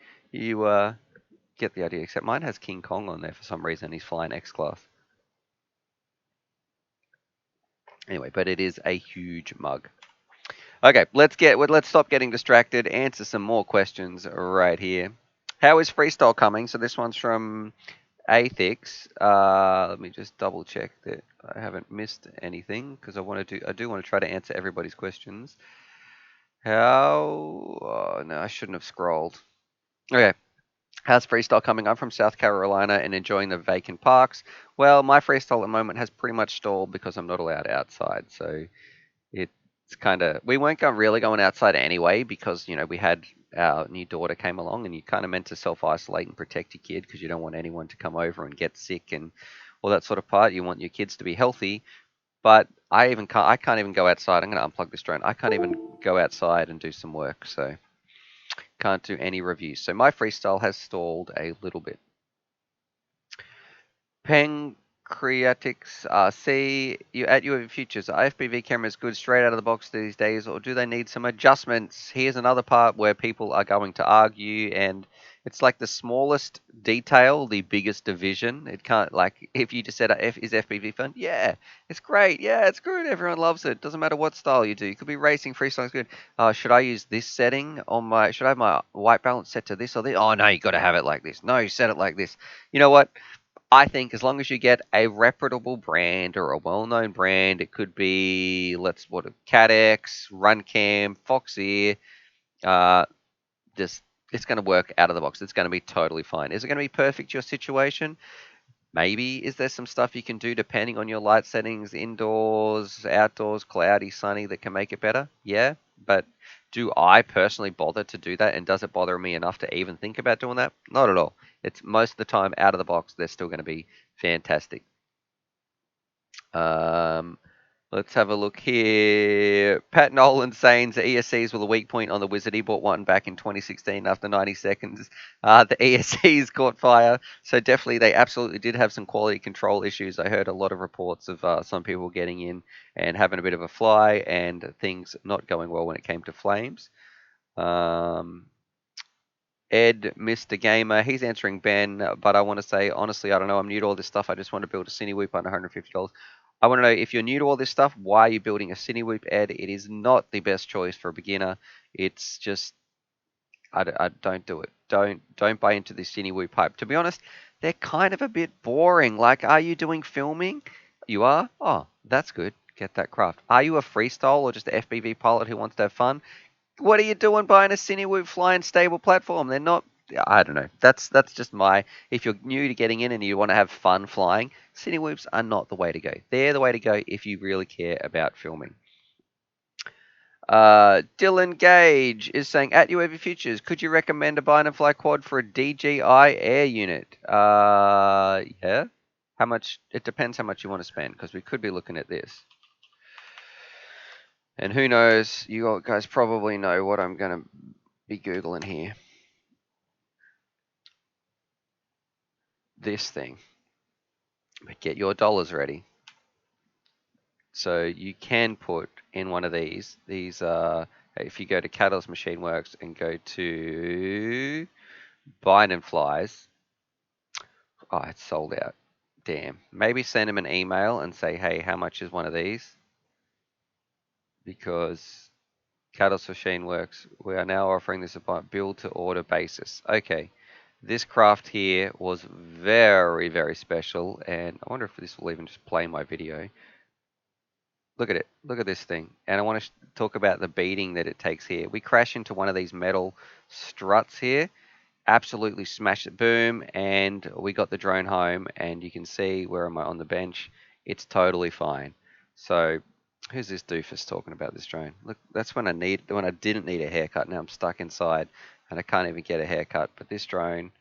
get the idea. Except mine has King Kong on there for some reason. He's flying X class. Anyway, but it is a huge mug. Okay, let's stop getting distracted. Answer some more questions right here. How is Freestyle coming? So this one's from Athix. Let me just double check that I haven't missed anything because I do want to try to answer everybody's questions. How? Oh, no, I shouldn't have scrolled. Okay. How's freestyle coming? I'm from South Carolina and enjoying the vacant parks. Well, my freestyle at the moment has pretty much stalled because I'm not allowed outside. So it's kind of, we weren't really going outside anyway because we had our new daughter came along, and you kind of meant to self-isolate and protect your kid because you don't want anyone to come over and get sick and all that sort of part. You want your kids to be healthy, but I can't even go outside. I'm going to unplug this drone. I can't even go outside and do some work, so can't do any reviews. So my freestyle has stalled a little bit. Pancreatics C, you at your futures. Are FPV cameras good straight out of the box these days, or do they need some adjustments? Here's another part where people are going to argue, and it's like the smallest detail, the biggest division. It can't, like, if you just said, is FPV fun? Yeah, it's great. Yeah, it's good. Everyone loves it. Doesn't matter what style you do. You could be racing, freestyle is good. Should I use this setting on should I have my white balance set to this or this? Oh, no, you got to have it like this. No, set it like this. You know what? I think as long as you get a reputable brand or a well-known brand, it could be CatX, RunCam, Foxeer, uh, just it's going to work out of the box. It's going to be totally fine. Is it going to be perfect to your situation? Maybe. Is there some stuff you can do depending on your light settings, indoors, outdoors, cloudy, sunny, that can make it better? Yeah, but do I personally bother to do that, and does it bother me enough to even think about doing that? Not at all. It's most of the time out of the box, they're still going to be fantastic. Um, Let's have a look here. Pat Nolan saying the ESCs were the weak point on the Wizard. He bought one back in 2016 after 90 seconds. The ESCs caught fire. So definitely they absolutely did have some quality control issues. I heard a lot of reports of some people getting in and having a bit of a fly and things not going well when it came to flames. Um, Ed, Mr. Gamer, he's answering Ben, but I want to say, honestly, I don't know. I'm new to all this stuff. I just want to build a Cinewoop under $150. I want to know if you're new to all this stuff, why are you building a Cinewoop, Ed? It is not the best choice for a beginner. It's just, I don't do it. Don't buy into this Cinewoop hype. To be honest, they're kind of a bit boring. Like, are you doing filming? You are? Oh, that's good. Get that craft. Are you a freestyle or just an FPV pilot who wants to have fun? What are you doing buying a Cinewoop flying stable platform? They're not. I don't know. That's just my. If you're new to getting in and you want to have fun flying, Cinewoops are not the way to go. They're the way to go if you really care about filming. Dylan Gage is saying, at UAV Futures, could you recommend a bind and fly quad for a DJI Air unit? Yeah. How much? It depends how much you want to spend because we could be looking at this. And who knows? You guys probably know what I'm going to be Googling here. This thing. But get your dollars ready. So you can put in one of these. These are, if you go to Catalyst Machine Works and go to Bind and Flies. Oh, it's sold out. Damn. Maybe send them an email and say, hey, how much is one of these? Because Catalyst Machine Works, we are now offering this upon build to order basis. Okay. This craft here was very, very special, and I wonder if this will even just play my video. Look at it. Look at this thing. And I want to talk about the beating that it takes here. We crash into one of these metal struts here, absolutely smash it, boom, and we got the drone home, and you can see, where am I on the bench? It's totally fine. So who's this doofus talking about this drone? Look, that's when I didn't need a haircut. Now I'm stuck inside and I can't even get a haircut. But this drone,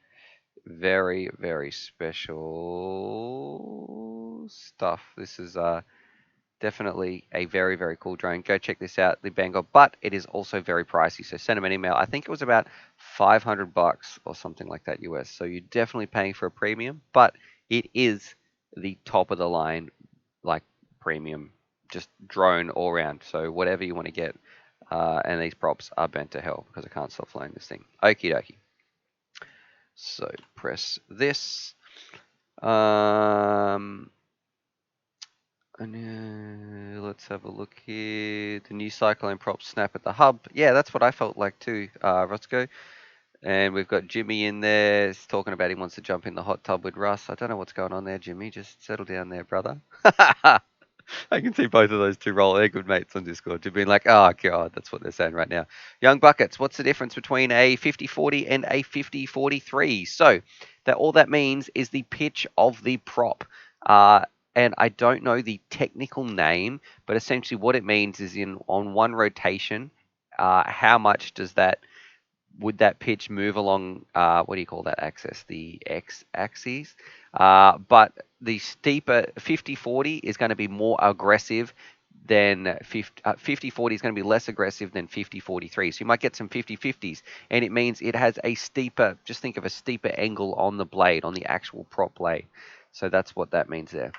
very, very special stuff. This is definitely a very, very cool drone. Go check this out, the Bangor, but it is also very pricey. So send them an email. I think it was about $500 or something like that US. So you're definitely paying for a premium, but it is the top of the line, like premium, just drone all around. So whatever you want to get, and these props are bent to hell because I can't stop flying this thing. Okie dokie. So press this. Let's have a look here. The new cyclone props snap at the hub. Yeah, that's what I felt like too, Roscoe. And we've got Jimmy in there. He's talking about he wants to jump in the hot tub with Russ. I don't know what's going on there, Jimmy. Just settle down there, brother. I can see both of those two roll. They're good mates on Discord. To being like, oh god, that's what they're saying right now. Young buckets. What's the difference between a 50-40 and a 50-43? So that all that means is the pitch of the prop. And I don't know the technical name, but essentially what it means is on one rotation, how much would that pitch move along, what do you call that axis? The x-axis. But the steeper 50-40 is going to be more aggressive than 50-40 is going to be less aggressive than 50-43. So you might get some 50-50s, and it means it has a steeper, just think of a steeper angle on the blade, on the actual prop blade. So that's what that means there.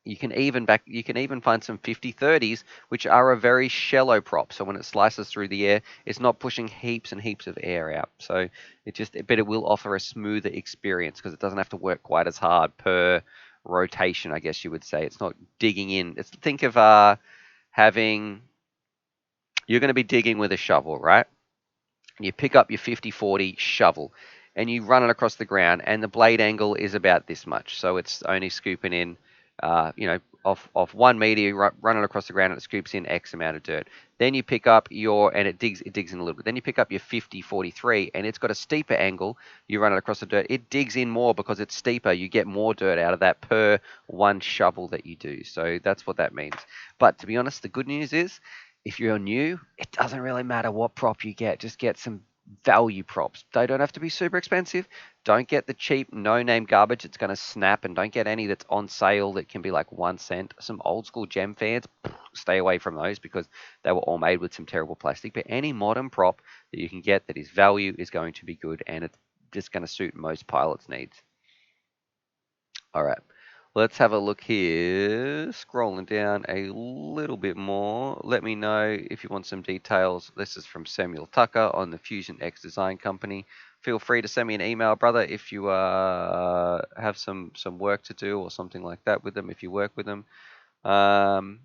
You can even find some 50-30s, which are a very shallow prop. So when it slices through the air, it's not pushing heaps and heaps of air out. So but it will offer a smoother experience because it doesn't have to work quite as hard per rotation, I guess you would say. It's not digging in. Think of you're going to be digging with a shovel, right? You pick up your 50-40 shovel and you run it across the ground, and the blade angle is about this much. So it's only scooping in, off 1 meter, you run it across the ground and it scoops in X amount of dirt. Then you pick up and it digs in a little bit. Then you pick up your 50-43 and it's got a steeper angle. You run it across the dirt. It digs in more because it's steeper. You get more dirt out of that per one shovel that you do. So that's what that means. But to be honest, the good news is, if you're new, it doesn't really matter what prop you get. Just get some value props. They don't have to be super expensive. Don't get the cheap no-name garbage that's going to snap, and don't get any that's on sale that can be like 1 cent. Some old school gem fans, stay away from those because they were all made with some terrible plastic. But any modern prop that you can get that is value is going to be good, and it's just going to suit most pilots' needs. All right. Let's have a look here. Scrolling down a little bit more. Let me know if you want some details. This is from Samuel Tucker on the Fusion X Design Company. Feel free to send me an email, brother, if you have some work to do or something like that with them, if you work with them. Um,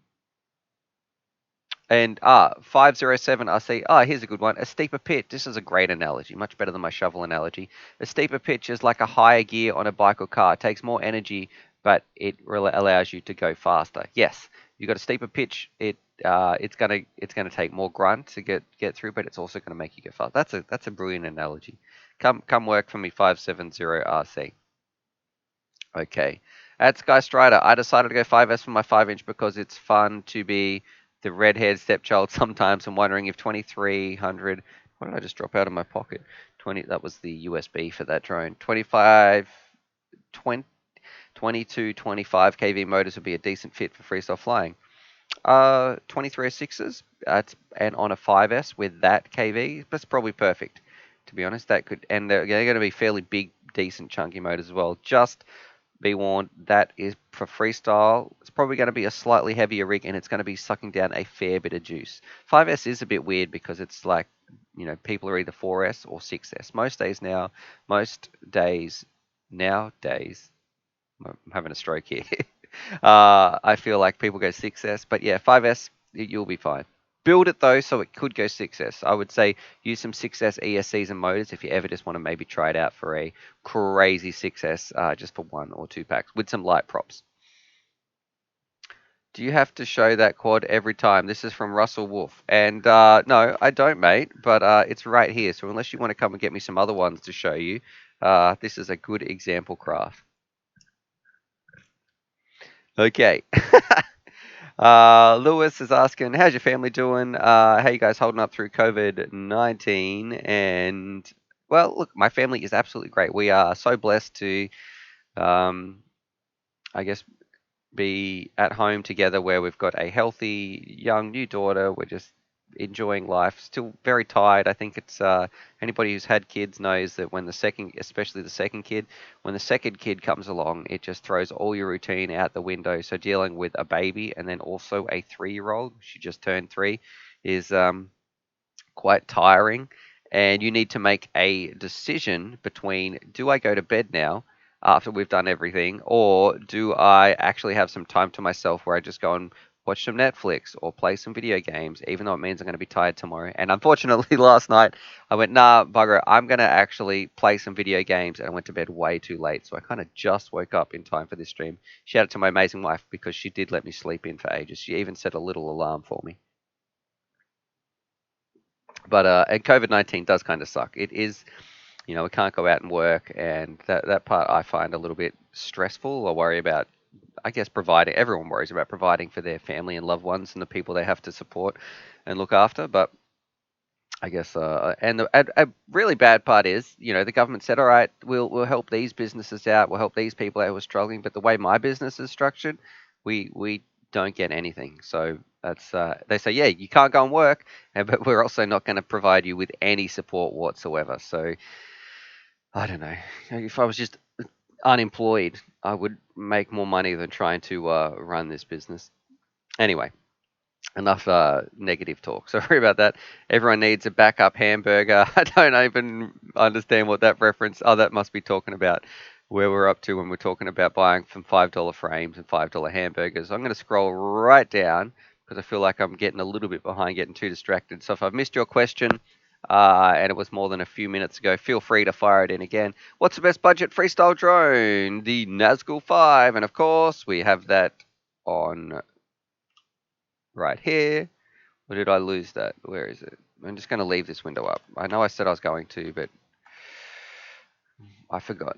and 507, I see. Here's a good one. A steeper pitch. This is a great analogy, much better than my shovel analogy. A steeper pitch is like a higher gear on a bike or car. It takes more energy, but it really allows you to go faster. Yes, you got a steeper pitch. It's gonna take more grunt to get through, but it's also gonna make you go fast. That's a brilliant analogy. Come work for me, 570 RC. Okay. At Sky Strider, I decided to go 5S for my 5-inch because it's fun to be the redhead stepchild sometimes. I'm wondering if 2300. What did I just drop out of my pocket? 20. That was the USB for that drone. 25, 20, 22, 25 kV motors would be a decent fit for freestyle flying. 2306s, and on a 5S with that kV, that's probably perfect. To be honest, that could, and they're going to be fairly big, decent, chunky motors as well. Just be warned, that is for freestyle. It's probably going to be a slightly heavier rig, and it's going to be sucking down a fair bit of juice. 5S is a bit weird because it's like, people are either 4S or 6S. Nowadays, I'm having a stroke here. I feel like people go 6S, but yeah, 5S, you'll be fine. Build it though, so it could go 6S. I would say use some 6S ESCs and motors if you ever just want to maybe try it out for a crazy 6S, just for 1 or 2 packs with some light props. Do you have to show that quad every time? This is from Russell Wolf. And no, I don't, mate, but it's right here. So unless you want to come and get me some other ones to show you, this is a good example craft. Okay. Lewis is asking, how's your family doing? How you guys holding up through COVID-19? And, well, look, my family is absolutely great. We are so blessed to, um, I guess, be at home together where we've got a healthy, young, new daughter. We're just enjoying life. Still very tired. I think it's anybody who's had kids knows that when the second, especially the second kid, when the second kid comes along, it just throws all your routine out the window. So dealing with a baby and then also a 3-year-old, she just turned 3, is quite tiring. And you need to make a decision between, do I go to bed now after we've done everything, or do I actually have some time to myself where I just go and watch some Netflix or play some video games, even though it means I'm going to be tired tomorrow. And unfortunately, last night I went, nah, bugger, I'm going to actually play some video games, and I went to bed way too late. So I kind of just woke up in time for this stream. Shout out to my amazing wife because she did let me sleep in for ages. She even set a little alarm for me. But and COVID-19 does kind of suck. It is, we can't go out and work, and that part I find a little bit stressful. I worry about, I guess, providing. Everyone worries about providing for their family and loved ones and the people they have to support and look after. But I guess, and a really bad part is, the government said, all right, we'll help these businesses out, we'll help these people out who are struggling. But the way my business is structured, we don't get anything. So that's they say, yeah, you can't go and work, but we're also not going to provide you with any support whatsoever. So I don't know. If I was just unemployed, I would make more money than trying to run this business. Anyway, enough negative talk. Sorry about that. Everyone needs a backup hamburger. I don't even understand what that reference. Oh, that must be talking about where we're up to when we're talking about buying from $5 frames and $5 hamburgers. I'm going to scroll right down because I feel like I'm getting a little bit behind, getting too distracted. So if I've missed your question, and it was more than a few minutes ago, feel free to fire it in again. What's the best budget freestyle drone? The Nazgul 5. And of course, we have that on right here. Or did I lose that? Where is it? I'm just going to leave this window up. I know I said I was going to, but I forgot.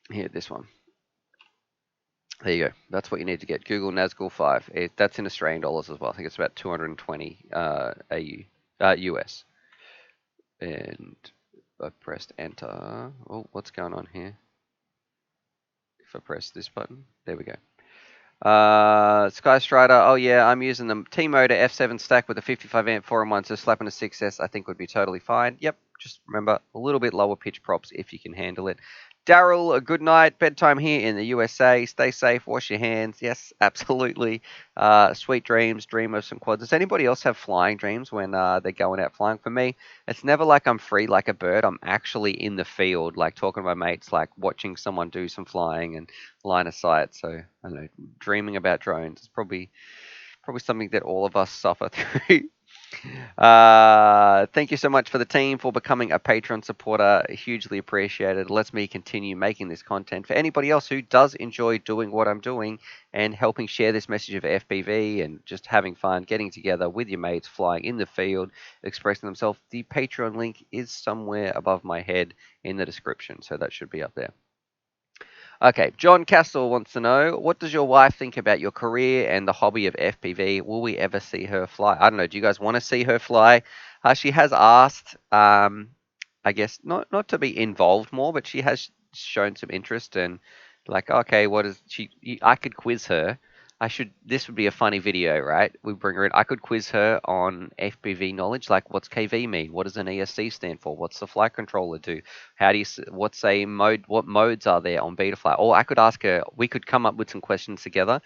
Here, this one. There you go. That's what you need to get. Google Nazgul 5. That's in Australian dollars as well. I think it's about 220 AU, US. And I pressed enter. Oh, what's going on here? If I press this button, there we go. Sky Strider. Oh yeah, I'm using the T-Motor F7 stack with a 55 amp 4-in-1, so slapping a 6S I think would be totally fine. Yep, just remember a little bit lower pitch props if you can handle it. Daryl, a good night. Bedtime here in the USA. Stay safe. Wash your hands. Yes, absolutely. Sweet dreams. Dream of some quads. Does anybody else have flying dreams when they're going out flying? For me, it's never like I'm free like a bird. I'm actually in the field, like talking to my mates, like watching someone do some flying and line of sight. So I don't know, dreaming about drones is probably something that all of us suffer through. Thank you so much for the team for becoming a Patreon supporter. Hugely appreciated. Lets me continue making this content. For anybody else who does enjoy doing what I'm doing and helping share this message of FPV and just having fun, getting together with your mates, flying in the field, expressing themselves, the Patreon link is somewhere above my head in the description. So that should be up there. Okay, John Castle wants to know, what does your wife think about your career and the hobby of FPV? Will we ever see her fly? I don't know. Do you guys want to see her fly? She has asked, I guess, not to be involved more, but she has shown some interest and like, okay, what is she? I could quiz her. This would be a funny video, right? We bring her in. I could quiz her on FPV knowledge, like what's KV mean? What does an ESC stand for? What's the flight controller do? How do you, what's a mode, what modes are there on Betaflight? Or I could ask her, we could come up with some questions together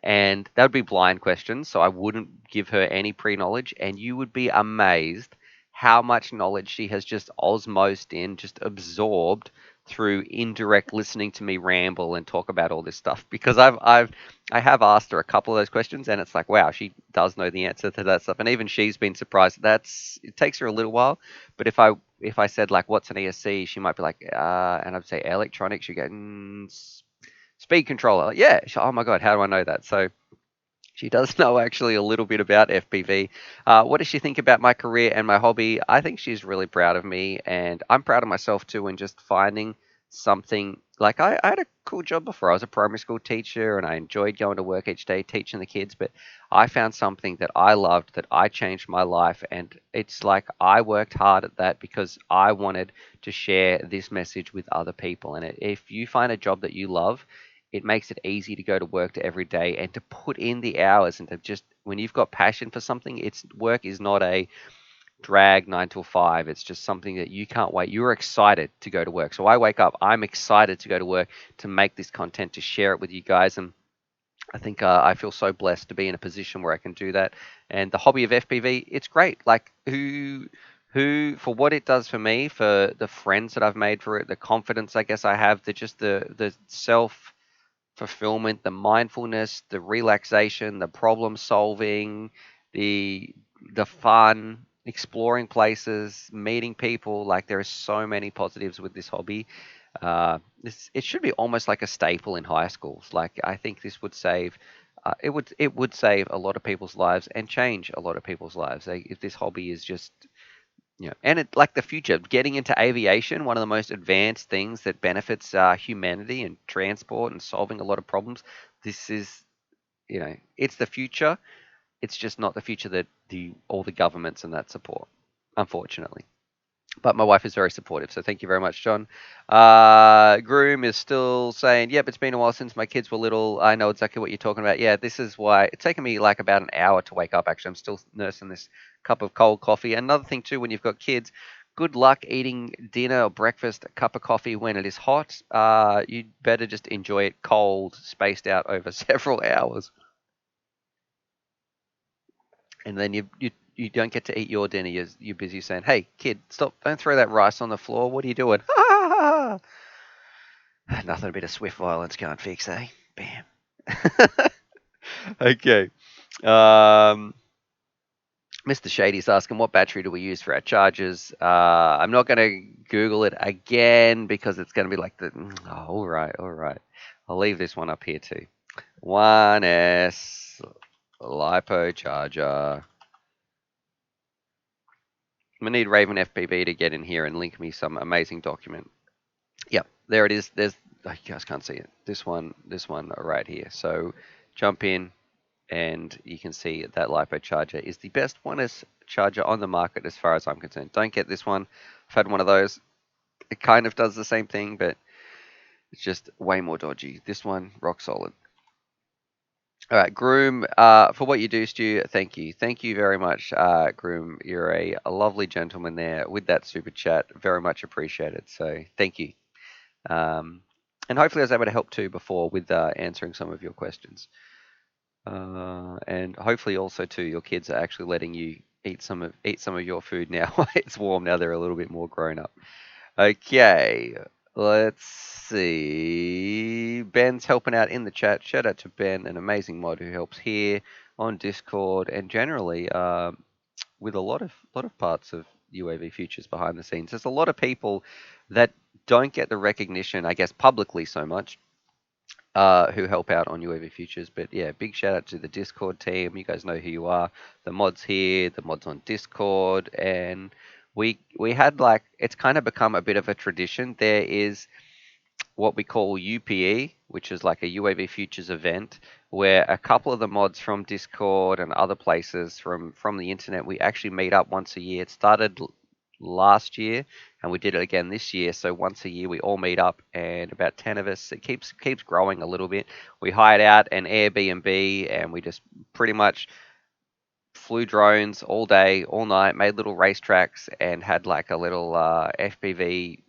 and that would be blind questions. So I wouldn't give her any pre-knowledge and you would be amazed how much knowledge she has just osmosed in, just absorbed through indirect listening to me ramble and talk about all this stuff because I have asked her a couple of those questions and it's like, wow, she does know the answer to that stuff. And even she's been surprised. It takes her a little while, but if I said like what's an ESC, she might be like, and I'd say electronics. She go, speed controller. Yeah. Oh my god, how do I know that? So she does know actually a little bit about FPV. What does she think about my career and my hobby? I think she's really proud of me, and I'm proud of myself too. And just finding something like I had a cool job before. I was a primary school teacher, and I enjoyed going to work each day teaching the kids. But I found something that I loved, that I changed my life, and it's like I worked hard at that because I wanted to share this message with other people. And if you find a job that you love, it makes it easy to go to work to every day and to put in the hours and to just when you've got passion for something, it's work is not a drag 9 till 5. It's just something that you can't wait. You're excited to go to work. So I wake up, I'm excited to go to work to make this content, to share it with you guys. And I think I feel so blessed to be in a position where I can do that. And the hobby of FPV, it's great. Like who for what it does for me, for the friends that I've made for it, the confidence I guess I have, the self fulfillment, the mindfulness, the relaxation, the problem solving, the fun, exploring places, meeting people. Like there are so many positives with this hobby. It should be almost like a staple in high schools. Like I think this would save. It would save a lot of people's lives and change a lot of people's lives. If this hobby is just and it like the future, getting into aviation, one of the most advanced things that benefits humanity and transport and solving a lot of problems. This is, it's the future. It's just not the future that all the governments and that support, unfortunately. But my wife is very supportive, so thank you very much, John. Groom is still saying, "Yep, it's been a while since my kids were little. I know exactly what you're talking about. Yeah, this is why it's taken me like about an hour to wake up. Actually, I'm still nursing this cup of cold coffee. Another thing too, when you've got kids, good luck eating dinner or breakfast, a cup of coffee when it is hot. You'd better just enjoy it cold, spaced out over several hours, and then you don't get to eat your dinner. You're busy saying, "Hey, kid, stop! Don't throw that rice on the floor. What are you doing?" Nothing a bit of swift violence can't fix, eh? Bam. Okay. Um, Mr. Shady's asking, what battery do we use for our chargers? I'm not going to Google it again because it's going to be like oh, all right, all right. I'll leave this one up here too. 1S LiPo charger. I'm going to need Raven FPV to get in here and link me some amazing document. Yep, there it is. You guys can't see it. This one right here. So jump in, and you can see that LiPo charger is the best wireless charger on the market as far as I'm concerned. Don't get this one. I've had one of those. It kind of does the same thing, but it's just way more dodgy. This one, rock solid. All right, Groom, for what you do, Stu, thank you. Thank you very much, Groom. You're a lovely gentleman there with that super chat. Very much appreciated. So thank you. Um, and hopefully I was able to help too before with answering some of your questions. And hopefully also too, your kids are actually letting you eat some of your food now. It's warm now; they're a little bit more grown up. Okay, let's see. Ben's helping out in the chat. Shout out to Ben, an amazing mod who helps here on Discord and generally with a lot of parts of UAV Futures behind the scenes. There's a lot of people that don't get the recognition, I guess, publicly so much who help out on UAV Futures. But yeah, big shout out to the Discord team. You guys know who you are. The mods here, the mods on Discord, and we had like it's kind of become a bit of a tradition. There is what we call UPE, which is like a UAV Futures event, where a couple of the mods from Discord and other places from the internet, we actually meet up once a year. It started last year, and we did it again this year. So once a year, we all meet up, and about 10 of us. It keeps growing a little bit. We hired out an Airbnb, and we just pretty much flew drones all day, all night, made little racetracks, and had like a little FPV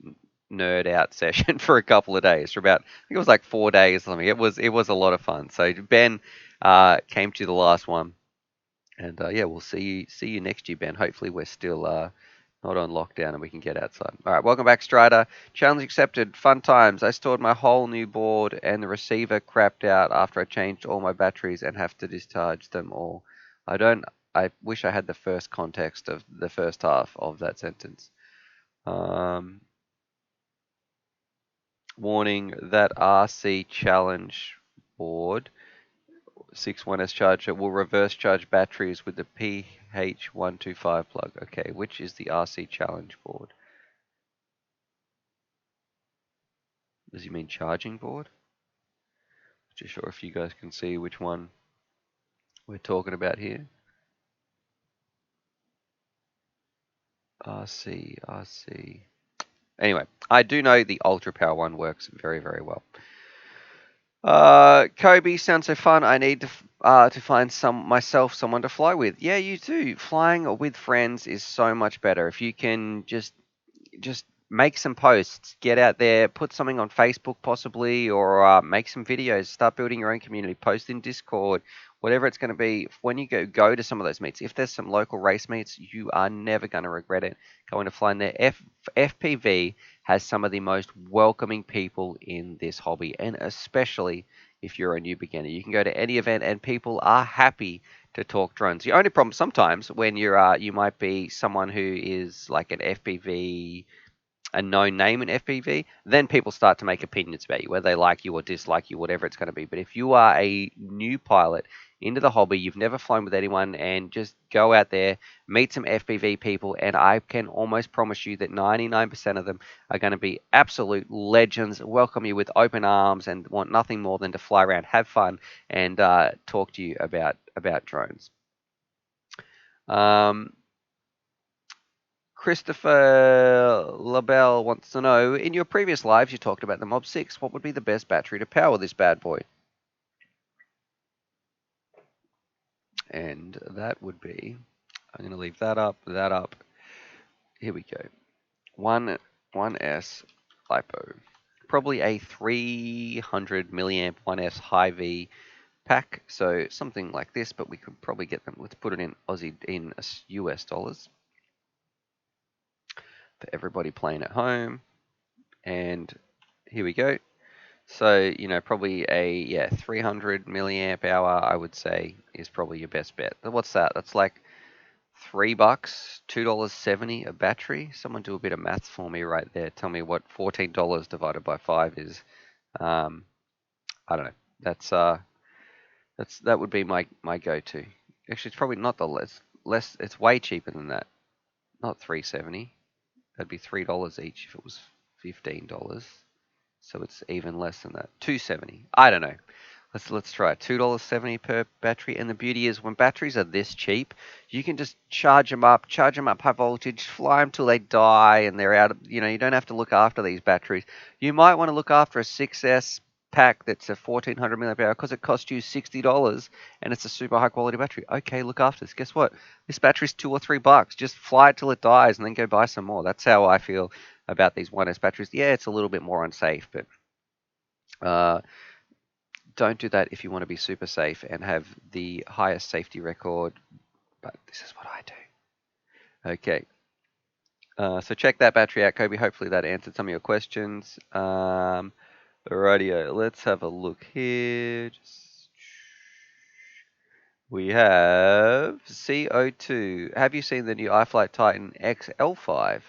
nerd out session for a couple of days. For about, I think it was like 4 days or something. It was a lot of fun. So Ben came to the last one, and yeah, we'll see you next year, Ben. Hopefully we're still not on lockdown and we can get outside. All right, welcome back, Strider. Challenge accepted. Fun times. I stored my whole new board and the receiver crapped out after I changed all my batteries and have to discharge them all. I don't. I wish I had the first context of the first half of that sentence. Warning that RC challenge board 61S charger will reverse charge batteries with the PH125 plug. Okay, which is the RC challenge board? Does he mean charging board? Not too sure if you guys can see which one we're talking about here. RC. Anyway, I do know the Ultra Power one works very, very well. Kobe sounds so fun. I need to find someone to fly with. Yeah, you too. Flying with friends is so much better. If you can just make some posts, get out there, put something on Facebook possibly, or make some videos, start building your own community, post in Discord, whatever it's going to be. When you go to some of those meets, if there's some local race meets, you are never going to regret it going to flying there. FPV has some of the most welcoming people in this hobby, and especially if you're a new beginner. You can go to any event and people are happy to talk drones. The only problem sometimes when you might be someone who is like an FPV, a known name in FPV, then people start to make opinions about you, whether they like you or dislike you, whatever it's going to be. But if you are a new pilot into the hobby, you've never flown with anyone, and just go out there, meet some FPV people, and I can almost promise you that 99% of them are going to be absolute legends, welcome you with open arms, and want nothing more than to fly around, have fun, and talk to you about drones. Christopher LaBelle wants to know, in your previous lives, you talked about the Mob 6. What would be the best battery to power this bad boy? And that would be, I'm going to leave that up. Here we go. 1S LiPo. Probably a 300 milliamp 1S high V pack. So something like this, but we could probably get them. Let's put it in US dollars. For everybody playing at home. And here we go. So, probably a 300 milliamp hour, I would say, is probably your best bet. What's that? That's like $3, $2.70 a battery. Someone do a bit of maths for me right there. Tell me what $14 divided by 5 is. I don't know. That would be my go-to. Actually, it's probably not the less. It's way cheaper than that. Not $3.70. That'd be $3 each if it was $15. So it's even less than that. $2.70. I don't know. Let's try it. $2.70 per battery. And the beauty is when batteries are this cheap, you can just charge them up high voltage, fly them till they die, and they're out. You don't have to look after these batteries. You might want to look after a 6S pack that's a 1400 milliamp hour because it costs you $60 and it's a super high quality battery. Okay, look after this. Guess what? This battery's $2 or $3. Just fly it till it dies and then go buy some more. That's how I feel about these 1S batteries. Yeah, it's a little bit more unsafe, but uh, don't do that if you want to be super safe and have the highest safety record. But this is what I do. Okay. So check that battery out, Kobe. Hopefully that answered some of your questions. Rightio, let's have a look here. We have CO2. Have you seen the new iFlight Titan XL5?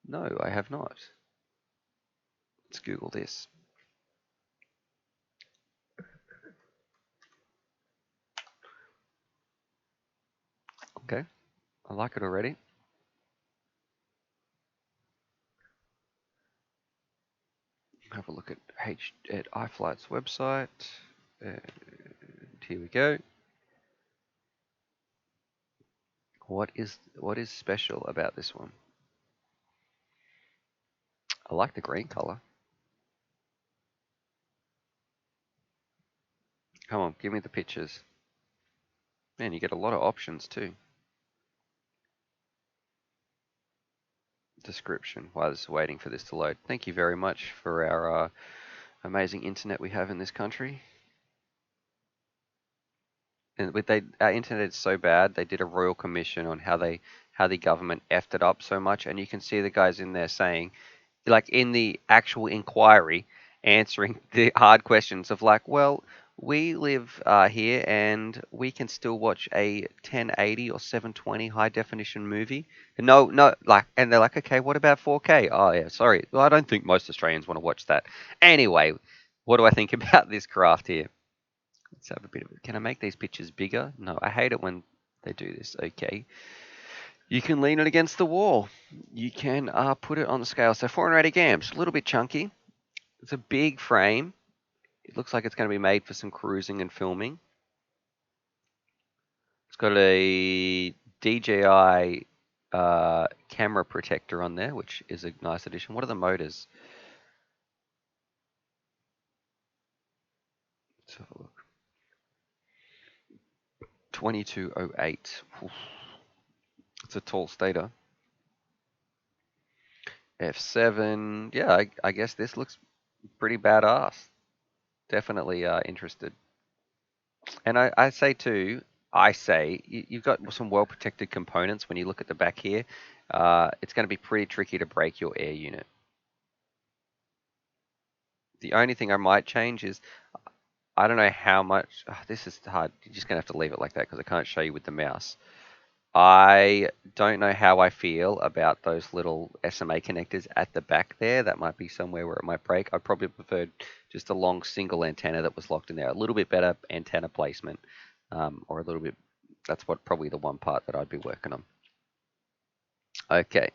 No, I have not. Let's Google this. Okay, I like it already. Have a look at iFlight's website. And here we go. What is special about this one? I like the green color. Come on, give me the pictures. Man, you get a lot of options too. Description. While this is waiting for this to load. Thank you very much for our amazing internet we have in this country. And our internet is so bad, they did a royal commission on how the government effed it up so much, and you can see the guys in there saying, like in the actual inquiry, answering the hard questions of like, well, we live here and we can still watch a 1080 or 720 high definition movie. No, no, like, and they're like, okay, what about 4K? Oh yeah, sorry, well, I don't think most Australians want to watch that. Anyway, what do I think about this craft here? Let's have a bit of it. Can I make these pictures bigger? No, I hate it when they do this. Okay. You can lean it against the wall. You can put it on the scale. So 480 amps, a little bit chunky. It's a big frame. It looks like it's going to be made for some cruising and filming. It's got a DJI camera protector on there, which is a nice addition. What are the motors? Let's have a look. 2208. Oof. It's a tall stator. F7. Yeah, I guess this looks pretty badass. Definitely interested. And I say too, you've got some well-protected components when you look at the back here. It's going to be pretty tricky to break your air unit. The only thing I might change is, I don't know how much, this is hard. You're just going to have to leave it like that because I can't show you with the mouse. I don't know how I feel about those little SMA connectors at the back there. That might be somewhere where it might break. I probably preferred just a long single antenna that was locked in there. A little bit better antenna placement, or a little bit. That's probably the one part that I'd be working on. Okay,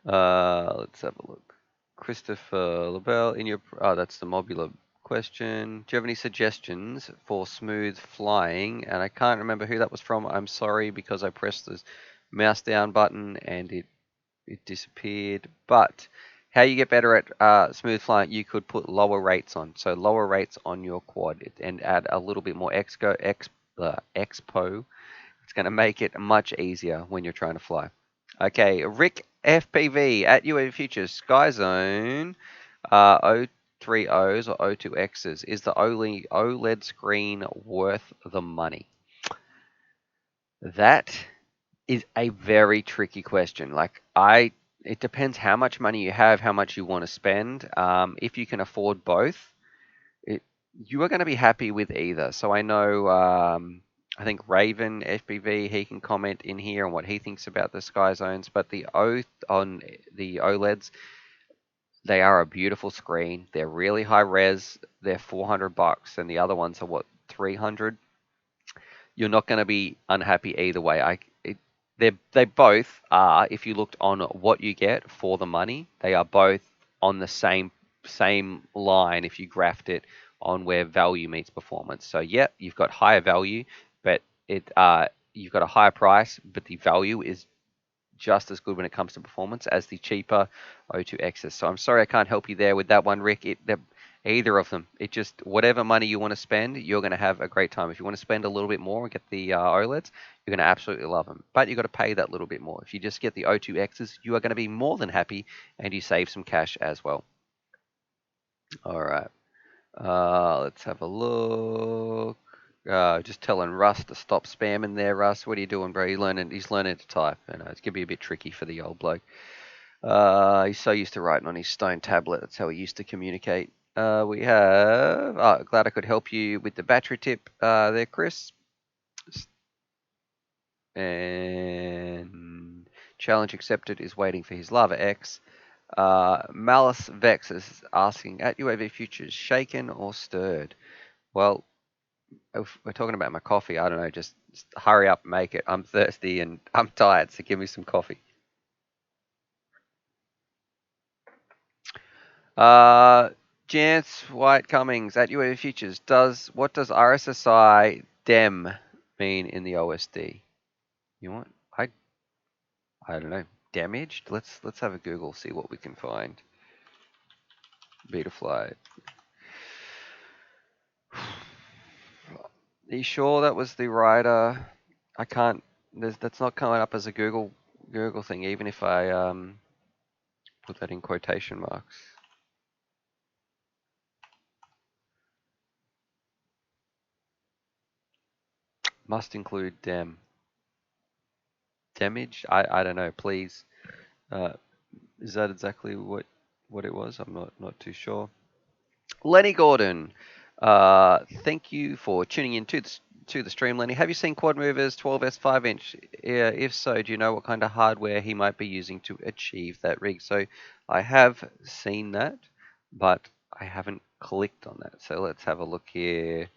let's have a look. Christopher LaBelle, that's the Mobula question. Do you have any suggestions for smooth flying? And I can't remember who that was from. I'm sorry because I pressed the mouse down button and it disappeared. But how you get better at smooth flying, you could put lower rates on. So lower rates on your quad and add a little bit more expo. It's going to make it much easier when you're trying to fly. Okay, Rick FPV at UAV Futures Sky Zone O3Os or O2Xs. Is the OLED screen worth the money? That is a very tricky question. It depends how much money you have, how much you want to spend. If you can afford both, you are going to be happy with either. So I know, I think Raven FPV, he can comment in here on what he thinks about the Sky Zones. But on the OLEDs, they are a beautiful screen. They're really high res. They're $400, and the other ones are what, 300. You're not going to be unhappy either way. They both are. If you looked on what you get for the money, they are both on the same line. If you graphed it on where value meets performance. So yeah, you've got higher value, but you've got a higher price, but the value is just as good when it comes to performance as the cheaper O2Xs. So I'm sorry I can't help you there with that one, Rick. Either of them, it just whatever money you want to spend, you're going to have a great time. If you want to spend a little bit more and get the OLEDs, you're going to absolutely love them. But you've got to pay that little bit more. If you just get the O2Xs, you are going to be more than happy, and you save some cash as well. All right. Let's have a look. Just telling Russ to stop spamming there. Russ, what are you doing, bro? He's learning to type. You know, it's gonna be a bit tricky for the old bloke. He's so used to writing on his stone tablet. That's how he used to communicate. We have. Oh, glad I could help you with the battery tip there, Chris. And challenge accepted is waiting for his Lava X. Malice Vex is asking, at UAV Futures, shaken or stirred? Well, if we're talking about my coffee, I don't know, just hurry up and make it. I'm thirsty and I'm tired, so give me some coffee. Jance White Cummings at UAV Futures, what does RSSI DEM mean in the OSD? You want I don't know. Damaged? Let's have a Google, see what we can find. Betaflight. Are you sure that was the writer? I can't. That's not coming up as a Google thing, even if I put that in quotation marks. Must include damage. I don't know. Please, is that exactly what it was? I'm not too sure. Lenny Gordon, thank you for tuning in to the stream, Lenny. Have you seen Quad Mover's 12S 5-inch? If so, do you know what kind of hardware he might be using to achieve that rig? So I have seen that, but I haven't clicked on that. So let's have a look here.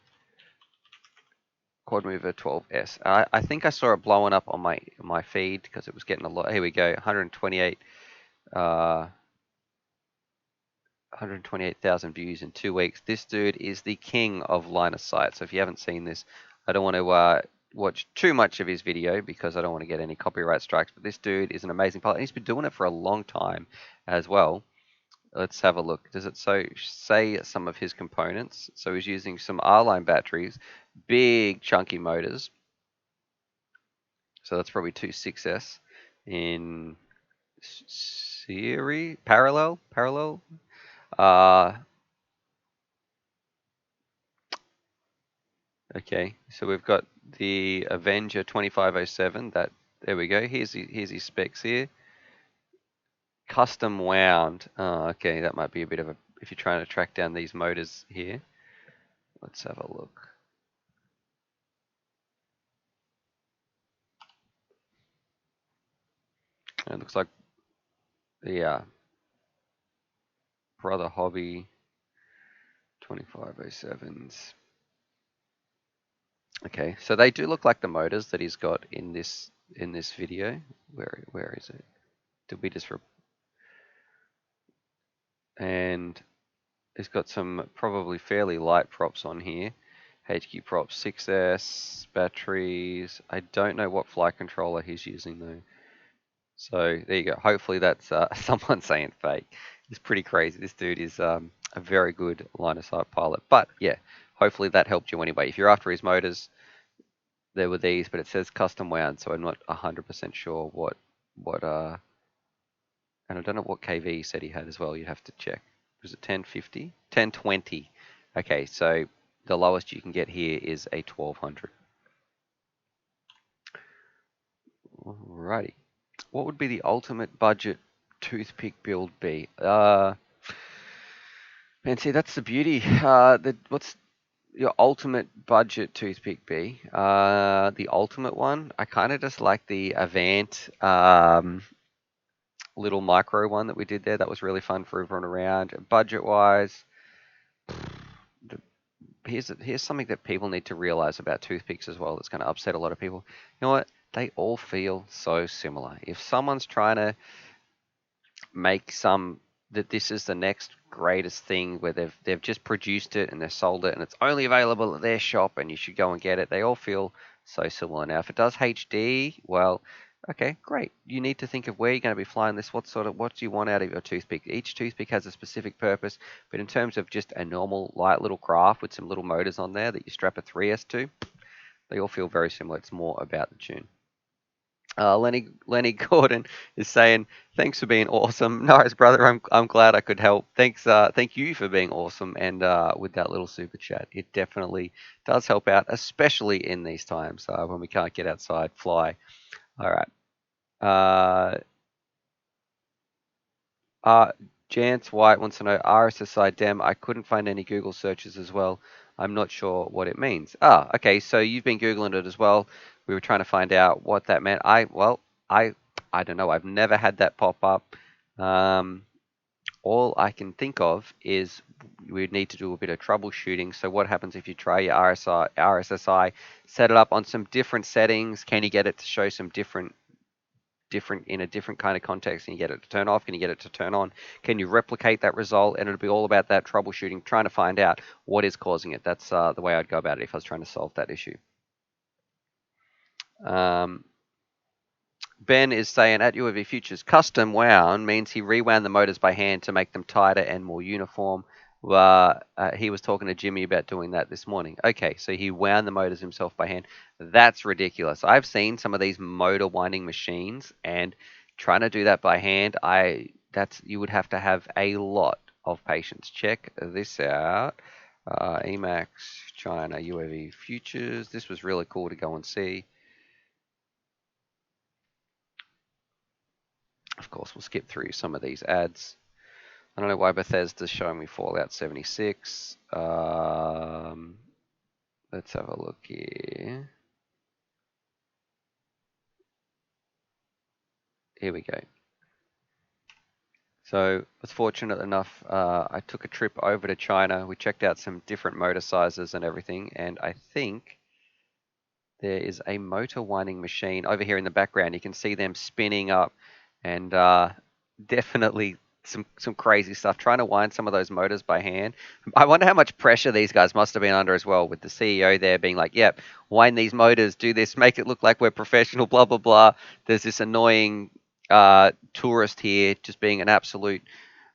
Quad Mover 12S. I think I saw it blowing up on my feed because it was getting a lot. Here we go, 128,000 views in 2 weeks. This dude is the king of line of sight. So if you haven't seen this, I don't want to watch too much of his video because I don't want to get any copyright strikes. But this dude is an amazing pilot. And he's been doing it for a long time as well. Let's have a look. Does it say some of his components? So he's using some R-line batteries, big chunky motors. So that's probably two 6S in series, parallel. Okay, so we've got the Avenger 2507. There we go. Here's his specs here. Custom wound. Oh, okay, that might be a bit of a if you're trying to track down these motors here. Let's have a look. And it looks like the Brother Hobby 2507s. Okay, so they do look like the motors that he's got in this video. Where is it? Did we just and it's got some probably fairly light props on here. HQ props 6S, batteries. I don't know what flight controller he's using though. So there you go. Hopefully that's someone saying fake. It's pretty crazy. This dude is a very good line of sight pilot. But yeah, hopefully that helped you anyway. If you're after his motors, there were these, but it says custom wound, so I'm not 100% sure what and I don't know what KV he said he had as well. You'd have to check. Was it 1050? 1020. Okay, so the lowest you can get here is a 1200. Alrighty. What would be the ultimate budget toothpick build be? Man, see, that's the beauty. What's your ultimate budget toothpick be? The ultimate one? I kind of just like the Avant little micro one that we did there. That was really fun for everyone around. Budget wise, here's something that people need to realize about toothpicks as well that's going to upset a lot of people. You know what? They all feel so similar. If someone's trying to make some that this is the next greatest thing where they've just produced it and they've sold it and it's only available at their shop and you should go and get it. They all feel so similar. Now, if it does HD, well, okay, great. You need to think of where you're going to be flying this. What do you want out of your toothpick? Each toothpick has a specific purpose, but in terms of just a normal light little craft with some little motors on there that you strap a 3S to, they all feel very similar. It's more about the tune. Lenny Gordon is saying, "Thanks for being awesome, Norris brother. I'm glad I could help. Thanks, thank you for being awesome and with that little super chat. It definitely does help out, especially in these times when we can't get outside, fly. All right. Uh, uh, Jance White wants to know RSSI dem. I couldn't find any Google searches as well. I'm not sure what it means. Ah, okay. So you've been Googling it as well. We were trying to find out what that meant. I I don't know. I've never had that pop up. Um, all I can think of is we would need to do a bit of troubleshooting. So what happens if you try your RSSI, set it up on some different settings? Can you get it to show some different in a different kind of context? Can you get it to turn off? Can you get it to turn on? Can you replicate that result? And it'll be all about that troubleshooting, trying to find out what is causing it. That's the way I'd go about it if I was trying to solve that issue. Um, Ben is saying at UAV Futures, custom wound means he rewound the motors by hand to make them tighter and more uniform. He was talking to Jimmy about doing that this morning. Okay, so he wound the motors himself by hand. That's ridiculous. I've seen some of these motor winding machines, and trying to do that by hand, you would have to have a lot of patience. Check this out. Emax China UAV Futures. This was really cool to go and see. Of course, we'll skip through some of these ads. I don't know why Bethesda's showing me Fallout 76. Let's have a look here. Here we go. So I was fortunate enough, I took a trip over to China. We checked out some different motor sizes and everything, and I think there is a motor winding machine over here in the background. You can see them spinning up, and definitely some crazy stuff. Trying to wind some of those motors by hand. I wonder how much pressure these guys must have been under as well, with the CEO there being like, "Yep, wind these motors, do this, make it look like we're professional." Blah blah blah. There's this annoying tourist here, just being an absolute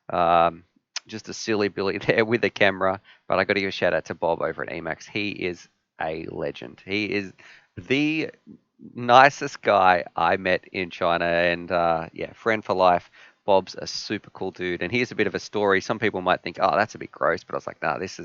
um, just a silly Billy there with the camera. But I got to give a shout out to Bob over at Emax. He is a legend. He is the nicest guy I met in China, and yeah, friend for life. Bob's a super cool dude, and here's a bit of a story. Some people might think, "Oh, that's a bit gross," but I was like, "Nah, this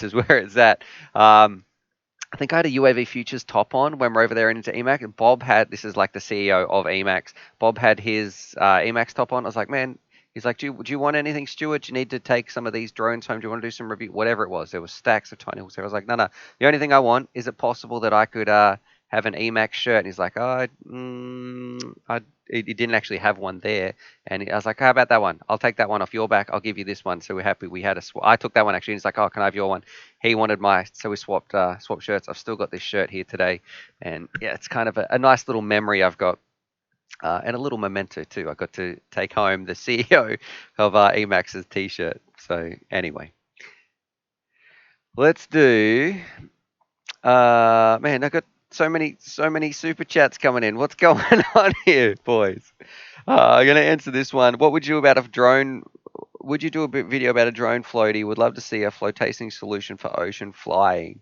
is where it's at." I think I had a UAV Futures top on when we're over there into Emax. Bob had, this is like the CEO of Emax. Bob had his Emax top on. I was like, man, he's like, do you want anything, Stuart? Do you need to take some of these drones home? Do you want to do some review? Whatever it was. There was stacks of tiny hawks there. I was like, no. The only thing I want, is it possible that I could have an Emax shirt? And he's like, oh, he didn't actually have one there. And I was like, how about that one? I'll take that one off your back. I'll give you this one. So we're happy we had a swap. I took that one actually. And he's like, oh, can I have your one? He wanted my, so we swapped shirts. I've still got this shirt here today, and yeah, it's kind of a nice little memory I've got, and a little memento too. I got to take home the CEO of Emax's T-shirt. So anyway, let's do. Man, I got so many super chats coming in. What's going on here, boys? I'm gonna answer this one. What would you do about a drone? Would you do a video about a drone floaty? Would love to see a flotation solution for ocean flying.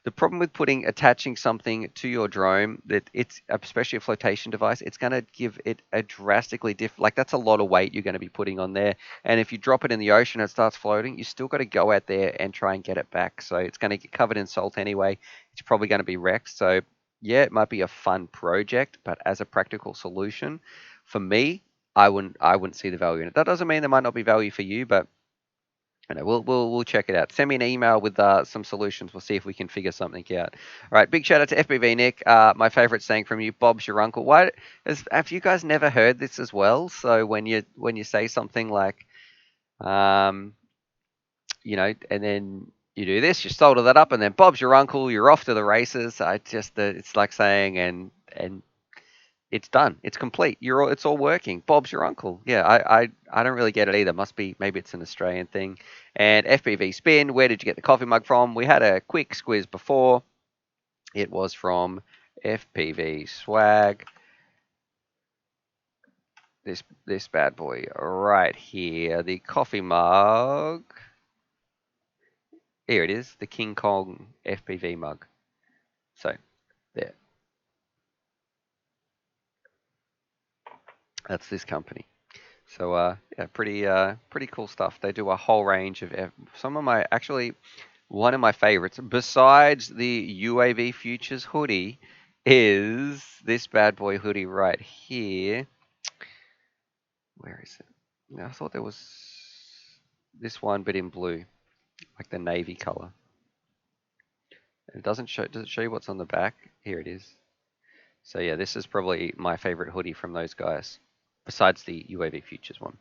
The problem with attaching something to your drone, that it's especially a flotation device, it's going to give it a drastically like that's a lot of weight you're going to be putting on there. And if you drop it in the ocean and it starts floating, you still got to go out there and try and get it back. So it's going to get covered in salt anyway. It's probably going to be wrecked. So yeah, it might be a fun project, but as a practical solution, for me, I wouldn't see the value in it. That doesn't mean there might not be value for you, but we'll check it out. Send me an email with some solutions. We'll see if we can figure something out. All right, big shout out to FPV Nick. My favorite saying from you, Bob's your uncle. Have you guys never heard this as well? So when you say something like, um, and then you do this, you solder that up, and then Bob's your uncle. You're off to the races. It's like saying, and it's done. It's complete. It's all working. Bob's your uncle. Yeah, I don't really get it either. Must be, maybe it's an Australian thing. And FPV spin. Where did you get the coffee mug from? We had a quick squiz before. It was from FPV swag. This bad boy right here. The coffee mug. Here it is. The King Kong FPV mug. So there. That's this company. So yeah, pretty cool stuff. They do a whole range of some of my actually one of my favorites besides the UAV Futures hoodie is this bad boy hoodie right here. Where is it? I thought there was this one, but in blue, like the navy color. It doesn't show. Does it show you what's on the back? Here it is. So yeah, this is probably my favorite hoodie from those guys, besides the UAV Futures one.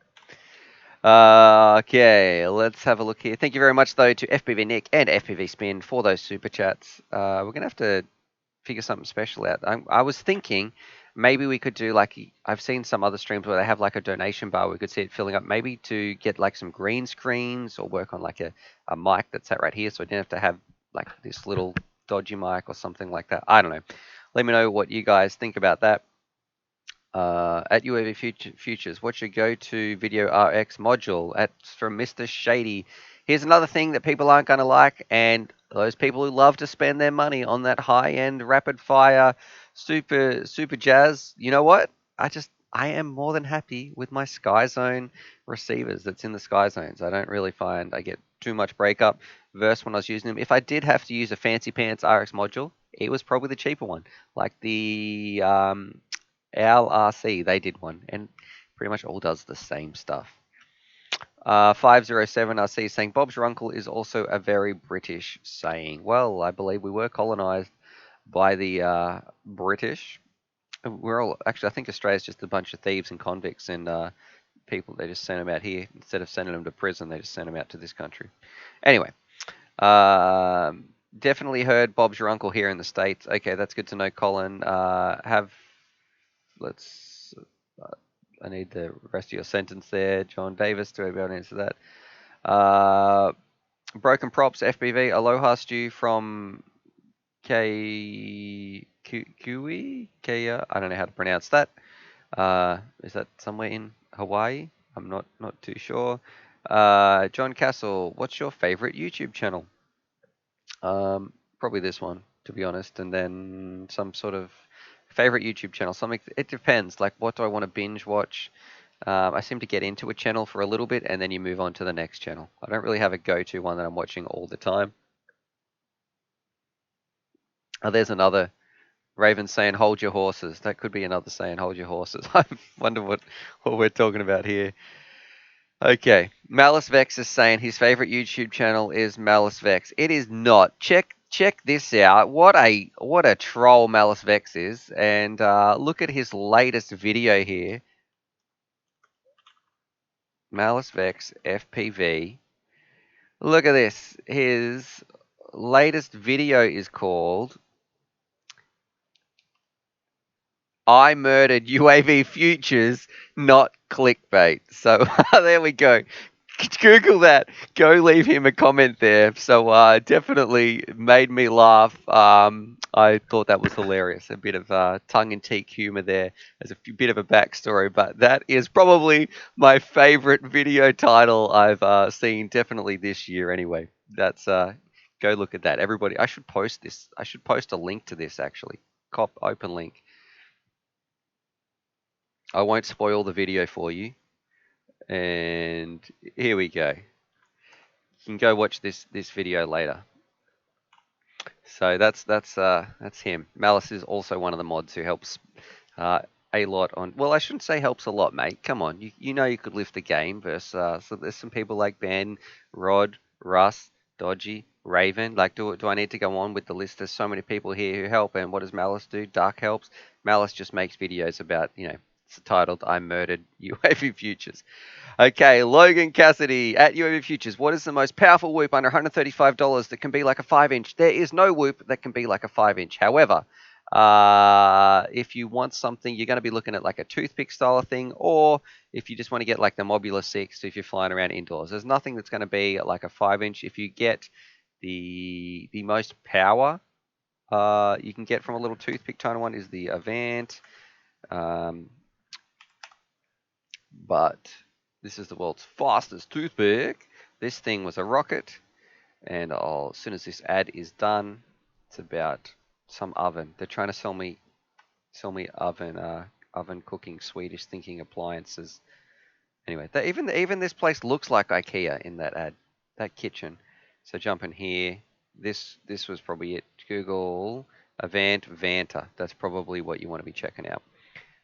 Okay, let's have a look here. Thank you very much, though, to FPV Nick and FPV Spin for those super chats. We're going to have to figure something special out. I was thinking maybe we could do like, I've seen some other streams where they have like a donation bar. We could see it filling up. Maybe to get like some green screens or work on like a mic that's sat right here. So I didn't have to have like this little dodgy mic or something like that. I don't know. Let me know what you guys think about that. At UAV Futures, what's your go-to video RX module? That's from Mr. Shady. Here's another thing that people aren't going to like, and those people who love to spend their money on that high-end rapid-fire super jazz. You know what? I am more than happy with my Sky Zone receivers that's in the Sky Zones. I don't really find I get too much breakup versus when I was using them. If I did have to use a fancy pants RX module, it was probably the cheaper one, like the LRC, they did one, and pretty much all does the same stuff. 507 RC saying, Bob's your uncle is also a very British saying. Well, I believe we were colonized by the British. We're all, actually, I think Australia's just a bunch of thieves and convicts and people. They just sent them out here. Instead of sending them to prison, they just sent them out to this country. Anyway, definitely heard Bob's your uncle here in the States. Okay, that's good to know, Colin. Let's. I need the rest of your sentence there, John Davis. Do I be able to answer that? Broken Props FPV. Aloha Stu from K Kui. I don't know how to pronounce that. Is that somewhere in Hawaii? I'm not too sure. John Castle. What's your favorite YouTube channel? Probably this one, to be honest, and then some sort of favorite YouTube channel. Something. It depends. Like, what do I want to binge watch? I seem to get into a channel for a little bit, and then you move on to the next channel. I don't really have a go-to one that I'm watching all the time. Oh, there's another. Raven saying, "Hold your horses." That could be another saying, "Hold your horses." I wonder what we're talking about here. Okay, Malice Vex is saying his favorite YouTube channel is Malice Vex. It is not. Check this out. What a troll Malice Vex is, and look at his latest video here. Malice Vex FPV. Look at this. His latest video is called "I Murdered UAV Futures, Not Clickbait." So there we go. Google that. Go leave him a comment there. So definitely made me laugh. I thought that was hilarious. A bit of tongue-in-cheek humor there as a bit of a backstory. But that is probably my favorite video title I've seen definitely this year anyway. That's go look at that. Everybody, I should post this. I should post a link to this actually. Open link. I won't spoil the video for you. And here we go. You can go watch this video later. So that's him. Malice is also one of the mods who helps a lot on. Well, I shouldn't say helps a lot, mate. Come on, you know you could lift the game. Versus so there's some people like Ben, Rod, Russ, Dodgy, Raven. Like, do I need to go on with the list? There's so many people here who help. And what does Malice do? Dark helps. Malice just makes videos about, it's titled "I Murdered UAV Futures." Okay, Logan Cassidy at UAV Futures. What is the most powerful whoop under $135 that can be like a 5-inch? There is no whoop that can be like a 5-inch. However, If you want something, you're going to be looking at like a toothpick style of thing, or if you just want to get like the Mobula 6 if you're flying around indoors. There's nothing that's going to be like a 5-inch. If you get the most power you can get from a little toothpick tiny one is the Avant. Um, but this is the world's fastest toothpick. This thing was a rocket, and as soon as this ad is done, it's about some oven. They're trying to sell me oven cooking Swedish thinking appliances. Anyway, even this place looks like IKEA in that ad, that kitchen. So jump in here. This was probably it. Google Avant Vanta. That's probably what you want to be checking out.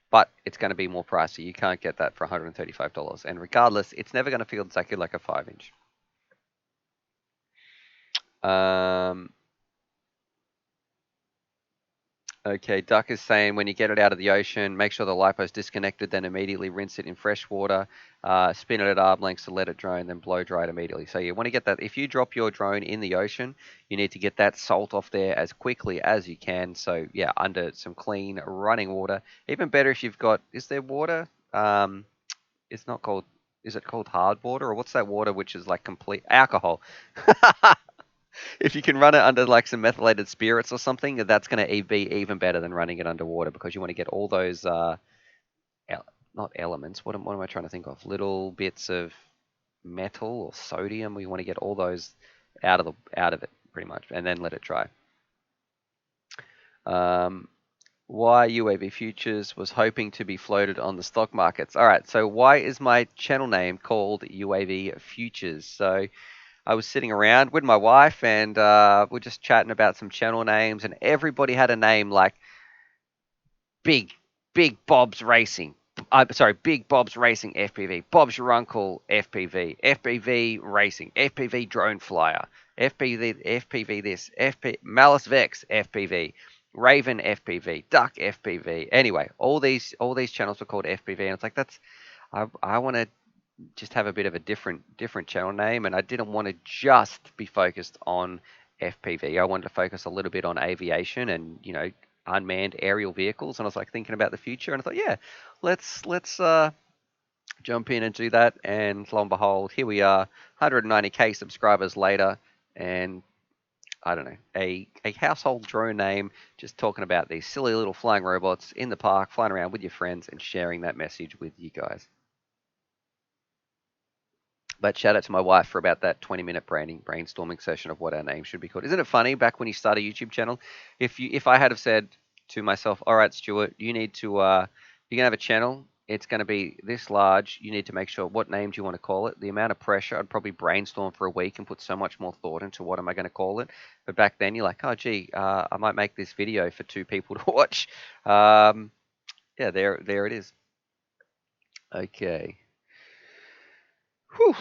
But it's going to be more pricey. You can't get that for $135. And regardless, it's never going to feel exactly like a 5-inch. Um, Okay, Duck is saying when you get it out of the ocean, make sure the lipo is disconnected, then immediately rinse it in fresh water, spin it at arm lengths to let it dry, and then blow dry it immediately. So you want to get that. If you drop your drone in the ocean, you need to get that salt off there as quickly as you can. So yeah, under some clean running water. Even better if you've got, is there water? It's not called, is it called hard water or what's that water which is like complete alcohol? If you can run it under like some methylated spirits or something, that's going to be even better than running it underwater because you want to get all those not elements. What am I trying to think of? Little bits of metal or sodium. We want to get all those out of it pretty much, and then let it dry. Um, why UAV Futures was hoping to be floated on the stock markets. All right, so why is my channel name called UAV Futures? So I was sitting around with my wife and we're just chatting about some channel names, and everybody had a name like Big Big Bob's Racing. Sorry, Big Bob's Racing FPV, Bob's Your Uncle FPV, FPV Racing, FPV Drone Flyer, FPV this, Malice Vex FPV, Raven FPV, Duck FPV. Anyway, all these channels were called FPV, and it's like I want to just have a bit of a different channel name, and I didn't want to just be focused on FPV. I wanted to focus a little bit on aviation and unmanned aerial vehicles. And I was like thinking about the future, and I thought, yeah, let's jump in and do that. And lo and behold, here we are, 190K subscribers later, and I don't know, a household drone name, just talking about these silly little flying robots in the park, flying around with your friends and sharing that message with you guys. But shout out to my wife for about that 20-minute brainstorming session of what our name should be called. Isn't it funny back when you start a YouTube channel, if I had have said to myself, all right, Stuart, you need to you're gonna have a channel. It's gonna be this large. You need to make sure what name do you want to call it. The amount of pressure, I'd probably brainstorm for a week and put so much more thought into what am I going to call it. But back then, you're like, oh, gee, I might make this video for 2 people to watch. Yeah, there it is. Okay. Whew.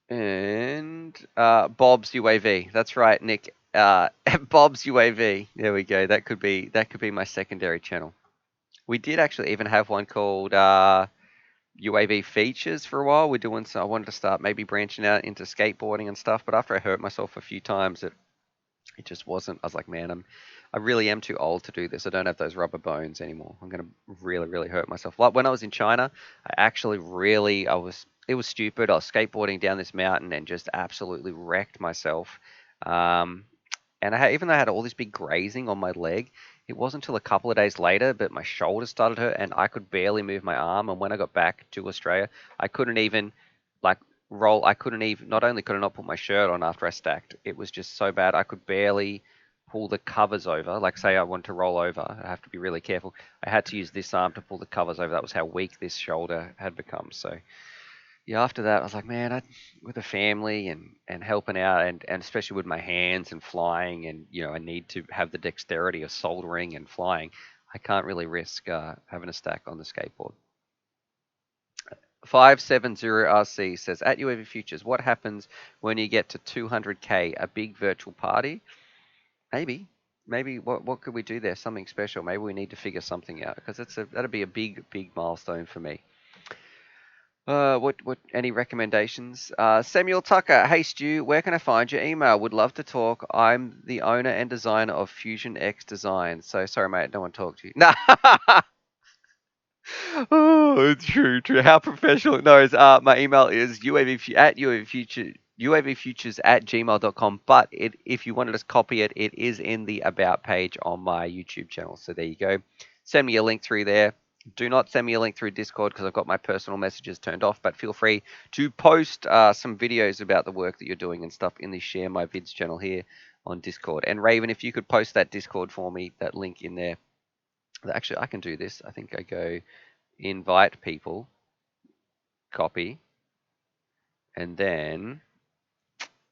And Bob's UAV. That's right, Nick. Bob's UAV. There we go. That could be my secondary channel. We did actually even have one called UAV Features for a while. We're doing so. I wanted to start maybe branching out into skateboarding and stuff, but after I hurt myself a few times, it just wasn't. I was like, man, I really am too old to do this. I don't have those rubber bones anymore. I'm gonna really, really hurt myself. Like when I was in China, it was stupid. I was skateboarding down this mountain and just absolutely wrecked myself. Um, and even though I had all this big grazing on my leg, it wasn't until a couple of days later, but my shoulder started hurt and I could barely move my arm. And when I got back to Australia, I couldn't even like roll. I couldn't even, not only could I not put my shirt on after I stacked, it was just so bad. I could barely pull the covers over. Like say I want to roll over, I have to be really careful. I had to use this arm to pull the covers over. That was how weak this shoulder had become. So yeah, after that, I was like, man, with a family and helping out, and especially with my hands and flying, and I need to have the dexterity of soldering and flying. I can't really risk having a stack on the skateboard. 570RC says, at UAV Futures, what happens when you get to 200K? A big virtual party? Maybe. What could we do there? Something special. Maybe we need to figure something out because that'd be a big milestone for me. What any recommendations? Samuel Tucker, hey Stu, where can I find your email? Would love to talk. I'm the owner and designer of Fusion X Design. So sorry, mate, no one talked to you. Nah. Oh, it's true, true. How professional. No, it's, my email is uavfutures at gmail.com. But if you wanted to copy it, it is in the About page on my YouTube channel. So there you go. Send me a link through there. Do not send me a link through Discord because I've got my personal messages turned off. But feel free to post some videos about the work that you're doing and stuff in the Share My Vids channel here on Discord. And Raven, if you could post that Discord for me, that link in there. Actually, I can do this. I think I go invite people, copy, and then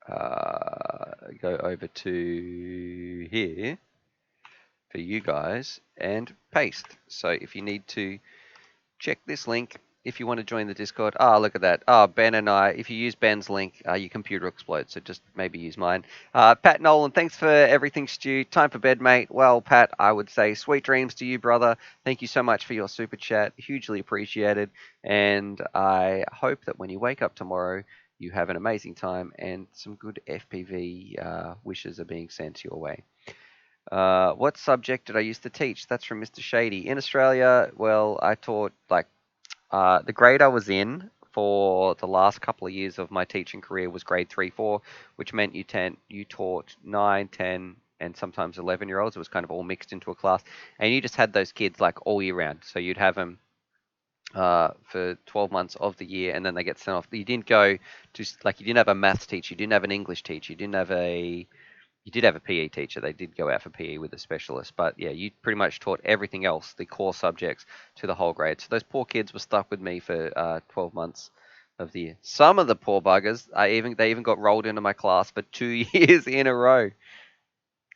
go over to here for you guys and paste. So if you need to check this link, if you want to join the Discord, look at that. Ben and I, if you use Ben's link, your computer explodes. So just maybe use mine. Pat Nolan, thanks for everything, Stu. Time for bed, mate. Well, Pat, I would say sweet dreams to you, brother. Thank you so much for your super chat. Hugely appreciated. And I hope that when you wake up tomorrow, you have an amazing time and some good FPV wishes are being sent your way. What subject did I used to teach? That's from Mr. Shady. In Australia, well, I taught like the grade I was in for the last couple of years of my teaching career was grade 3, 4, which meant you taught 9, 10, and sometimes 11-year-olds. It was kind of all mixed into a class, and you just had those kids like all year round. So you'd have them for 12 months of the year, and then they get sent off. You didn't go to like you didn't have a maths teacher, you didn't have an English teacher, you did have a PE teacher. They did go out for PE with a specialist, but yeah, you pretty much taught everything else, the core subjects, to the whole grade. So those poor kids were stuck with me for 12 months of the year. Some of the poor buggers, they even got rolled into my class for 2 years in a row.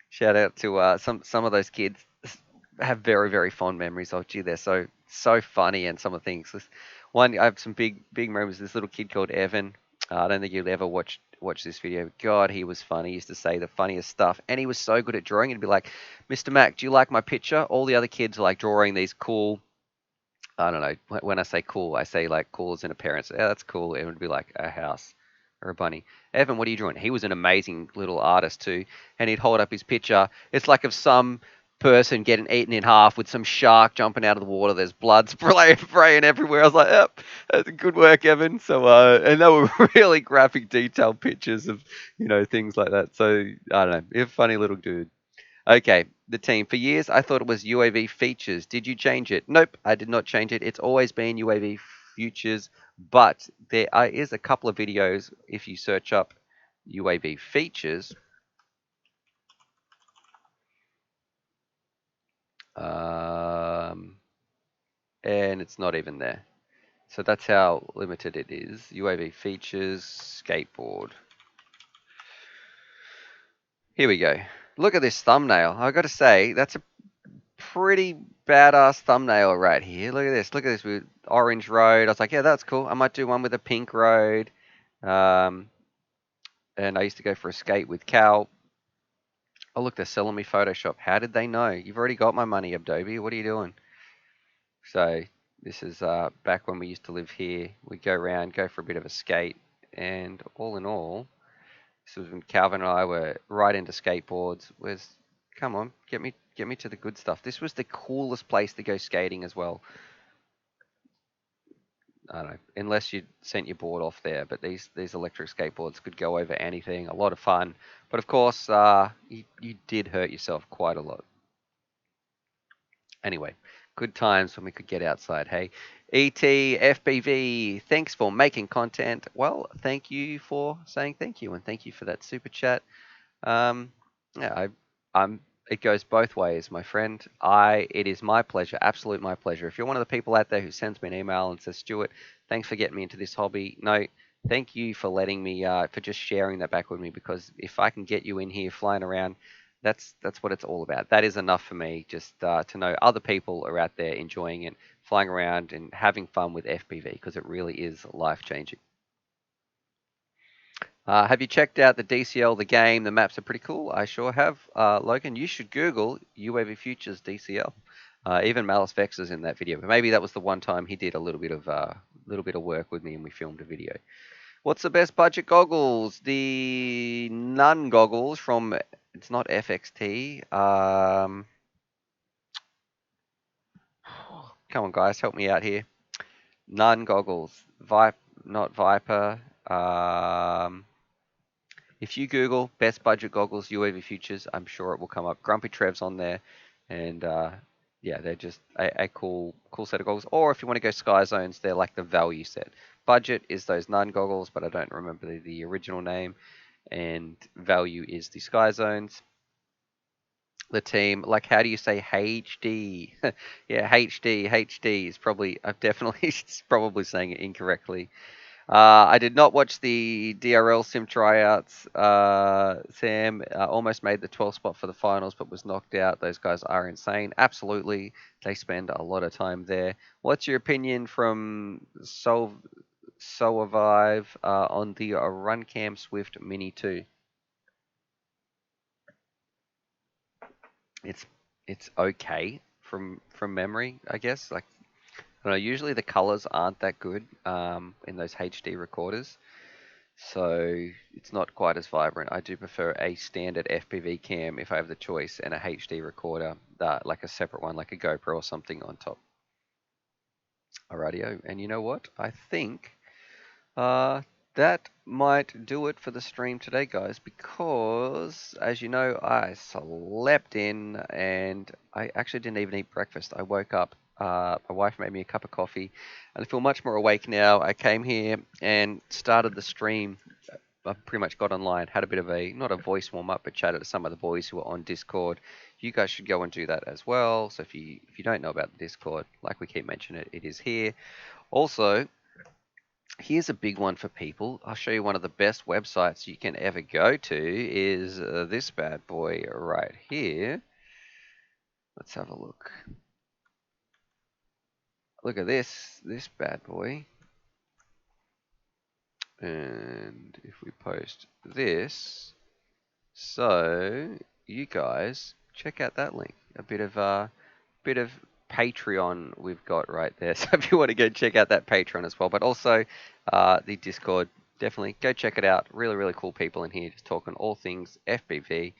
Shout out to some of those kids. Have very very fond memories of. Gee, they're so funny, and some of the things. One, I have some big memories. This little kid called Evan. I don't think you'll ever watch this video. God, he was funny. He used to say the funniest stuff, and he was so good at drawing. He'd be like, "Mr. Mac, do you like my picture?" All the other kids are like drawing these cool. I don't know. When I say cool, I say like cool as in appearance. Yeah, that's cool. It would be like a house or a bunny. Evan, what are you drawing? He was an amazing little artist too, and he'd hold up his picture. It's like of some person getting eaten in half with some shark jumping out of the water. There's blood spraying everywhere. I was like, "Yep, that's good work, Evan." So, and they were really graphic, detailed pictures of things like that. So I don't know. You're a funny little dude. Okay, the team. For years, I thought it was UAV features. Did you change it? Nope, I did not change it. It's always been UAV futures, but there is a couple of videos if you search up UAV features. And it's not even there. So that's how limited it is. UAV features, skateboard. Here we go. Look at this thumbnail. I got to say, that's a pretty badass thumbnail right here. Look at this. Look at this with orange road. I was like, yeah, that's cool. I might do one with a pink road. And I used to go for a skate with Cal. Oh, look, they're selling me Photoshop. How did they know? You've already got my money, Adobe. What are you doing? So this is back when we used to live here. We'd go around, go for a bit of a skate. And all in all, this was when Calvin and I were right into skateboards. Come on, get me to the good stuff. This was the coolest place to go skating as well. I don't know, unless you sent your board off there. But these electric skateboards could go over anything. A lot of fun, but of course, you did hurt yourself quite a lot. Anyway, good times when we could get outside. Hey, FPV, thanks for making content. Well, thank you for saying thank you, and thank you for that super chat. Yeah, I'm. It goes both ways, my friend. It is my pleasure, absolute my pleasure. If you're one of the people out there who sends me an email and says, Stuart, thanks for getting me into this hobby. No, thank you for letting me, for just sharing that back with me. Because if I can get you in here flying around, that's what it's all about. That is enough for me. Just to know other people are out there enjoying it, flying around and having fun with FPV because it really is life changing. Have you checked out the DCL, the game? The maps are pretty cool. I sure have. Logan, you should Google UAV Futures DCL. Even Malice Vex is in that video, but maybe that was the one time he did a little bit of work with me and we filmed a video. What's the best budget goggles? The Nun goggles from, it's not FXT. Come on, guys, help me out here. Nun goggles, not Viper. If you Google best budget goggles UAV futures, I'm sure it will come up. Grumpy Trev's on there, and yeah, they're just a cool set of goggles. Or if you want to go Sky Zones, they're like the value set. Budget is those Nun goggles, but I don't remember the original name. And value is the Sky Zones. The team, like, how do you say HD? Yeah, HD is probably, I'm definitely probably saying it incorrectly. I did not watch the DRL sim tryouts. Sam almost made the 12th spot for the finals, but was knocked out. Those guys are insane. Absolutely, they spend a lot of time there. What's your opinion from Soavive on the Runcam Swift Mini 2? It's it's okay from memory, I guess. Like, I don't know, usually the colors aren't that good in those HD recorders. So it's not quite as vibrant. I do prefer a standard FPV cam if I have the choice and a HD recorder, like a separate one, like a GoPro or something on top. Alrighty, and you know what? I think uh, that might do it for the stream today, guys, because as you know, I slept in and I actually didn't even eat breakfast. I woke up, my wife made me a cup of coffee, and I feel much more awake now. I came here and started the stream. I pretty much got online, had a bit of not a voice warm up, but chatted to some of the boys who were on Discord. You guys should go and do that as well. So if you don't know about the Discord, like we keep mentioning it is here. Also, here's a big one for people. I'll show you one of the best websites you can ever go to is this bad boy right here. Let's have a look. Look at this bad boy. And if we post this, so you guys check out that link. A bit of Patreon we've got right there. So if you want to go check out that Patreon as well, but also the Discord, definitely go check it out. Really, really cool people in here just talking all things FPV.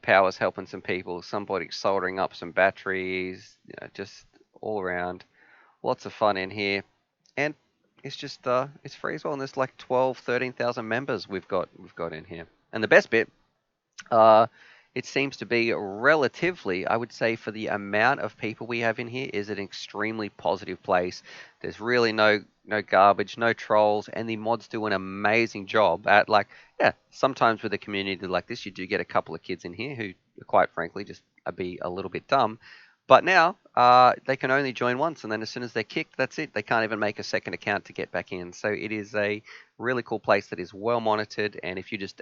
Power's helping some people, somebody soldering up some batteries, just all around. Lots of fun in here. And it's just it's free as well. And there's like 12, 13,000 members we've got in here. And the best bit, uh, it seems to be relatively, I would say, for the amount of people we have in here, is an extremely positive place. There's really no garbage, no trolls, and the mods do an amazing job at, like, yeah, sometimes with a community like this, you do get a couple of kids in here who, quite frankly, just be a little bit dumb. But now they can only join once, and then as soon as they're kicked, that's it. They can't even make a second account to get back in. So it is a really cool place that is well monitored, and if you're just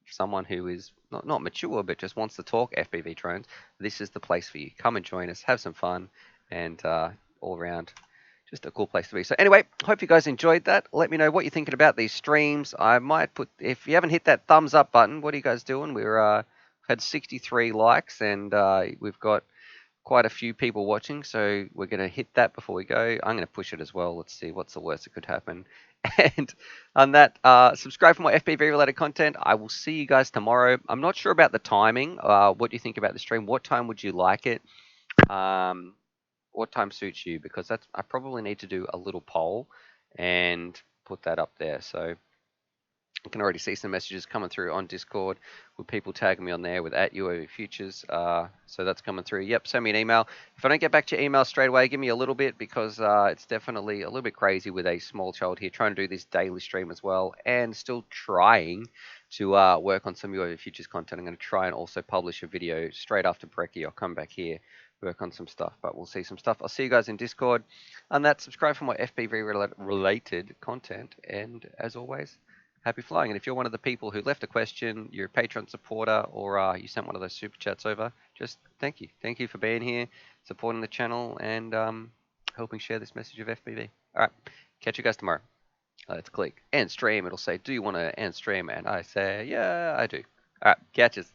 someone who is not mature but just wants to talk FPV drones, this is the place for you. Come and join us, have some fun, and all around, just a cool place to be. So anyway, hope you guys enjoyed that. Let me know what you're thinking about these streams. I might put, if you haven't hit that thumbs up button, what are you guys doing? We're had 63 likes, and we've got quite a few people watching, so we're going to hit that before we go. I'm going to push it as well. Let's see what's the worst that could happen. And on that, subscribe for more FPV related content. I will see you guys tomorrow. I'm not sure about the timing. What do you think about the stream? What time would you like it? What time suits you? Because I probably need to do a little poll and put that up there. So I can already see some messages coming through on Discord with people tagging me on there with @UAVFutures. So that's coming through. Yep, send me an email. If I don't get back to your email straight away, give me a little bit, because it's definitely a little bit crazy with a small child here trying to do this daily stream as well, and still trying to work on some UAV Futures content. I'm going to try and also publish a video straight after Brekkie. I'll come back here, work on some stuff, but we'll see some stuff. I'll see you guys in Discord. And that, subscribe for more FPV related content. And as always, happy flying. And if you're one of the people who left a question, you're a Patreon supporter, or you sent one of those super chats over, just thank you. Thank you for being here, supporting the channel, and helping share this message of FPV. All right, catch you guys tomorrow. Let's click end stream. It'll say, do you want to end stream? And I say, yeah, I do. All right, catches.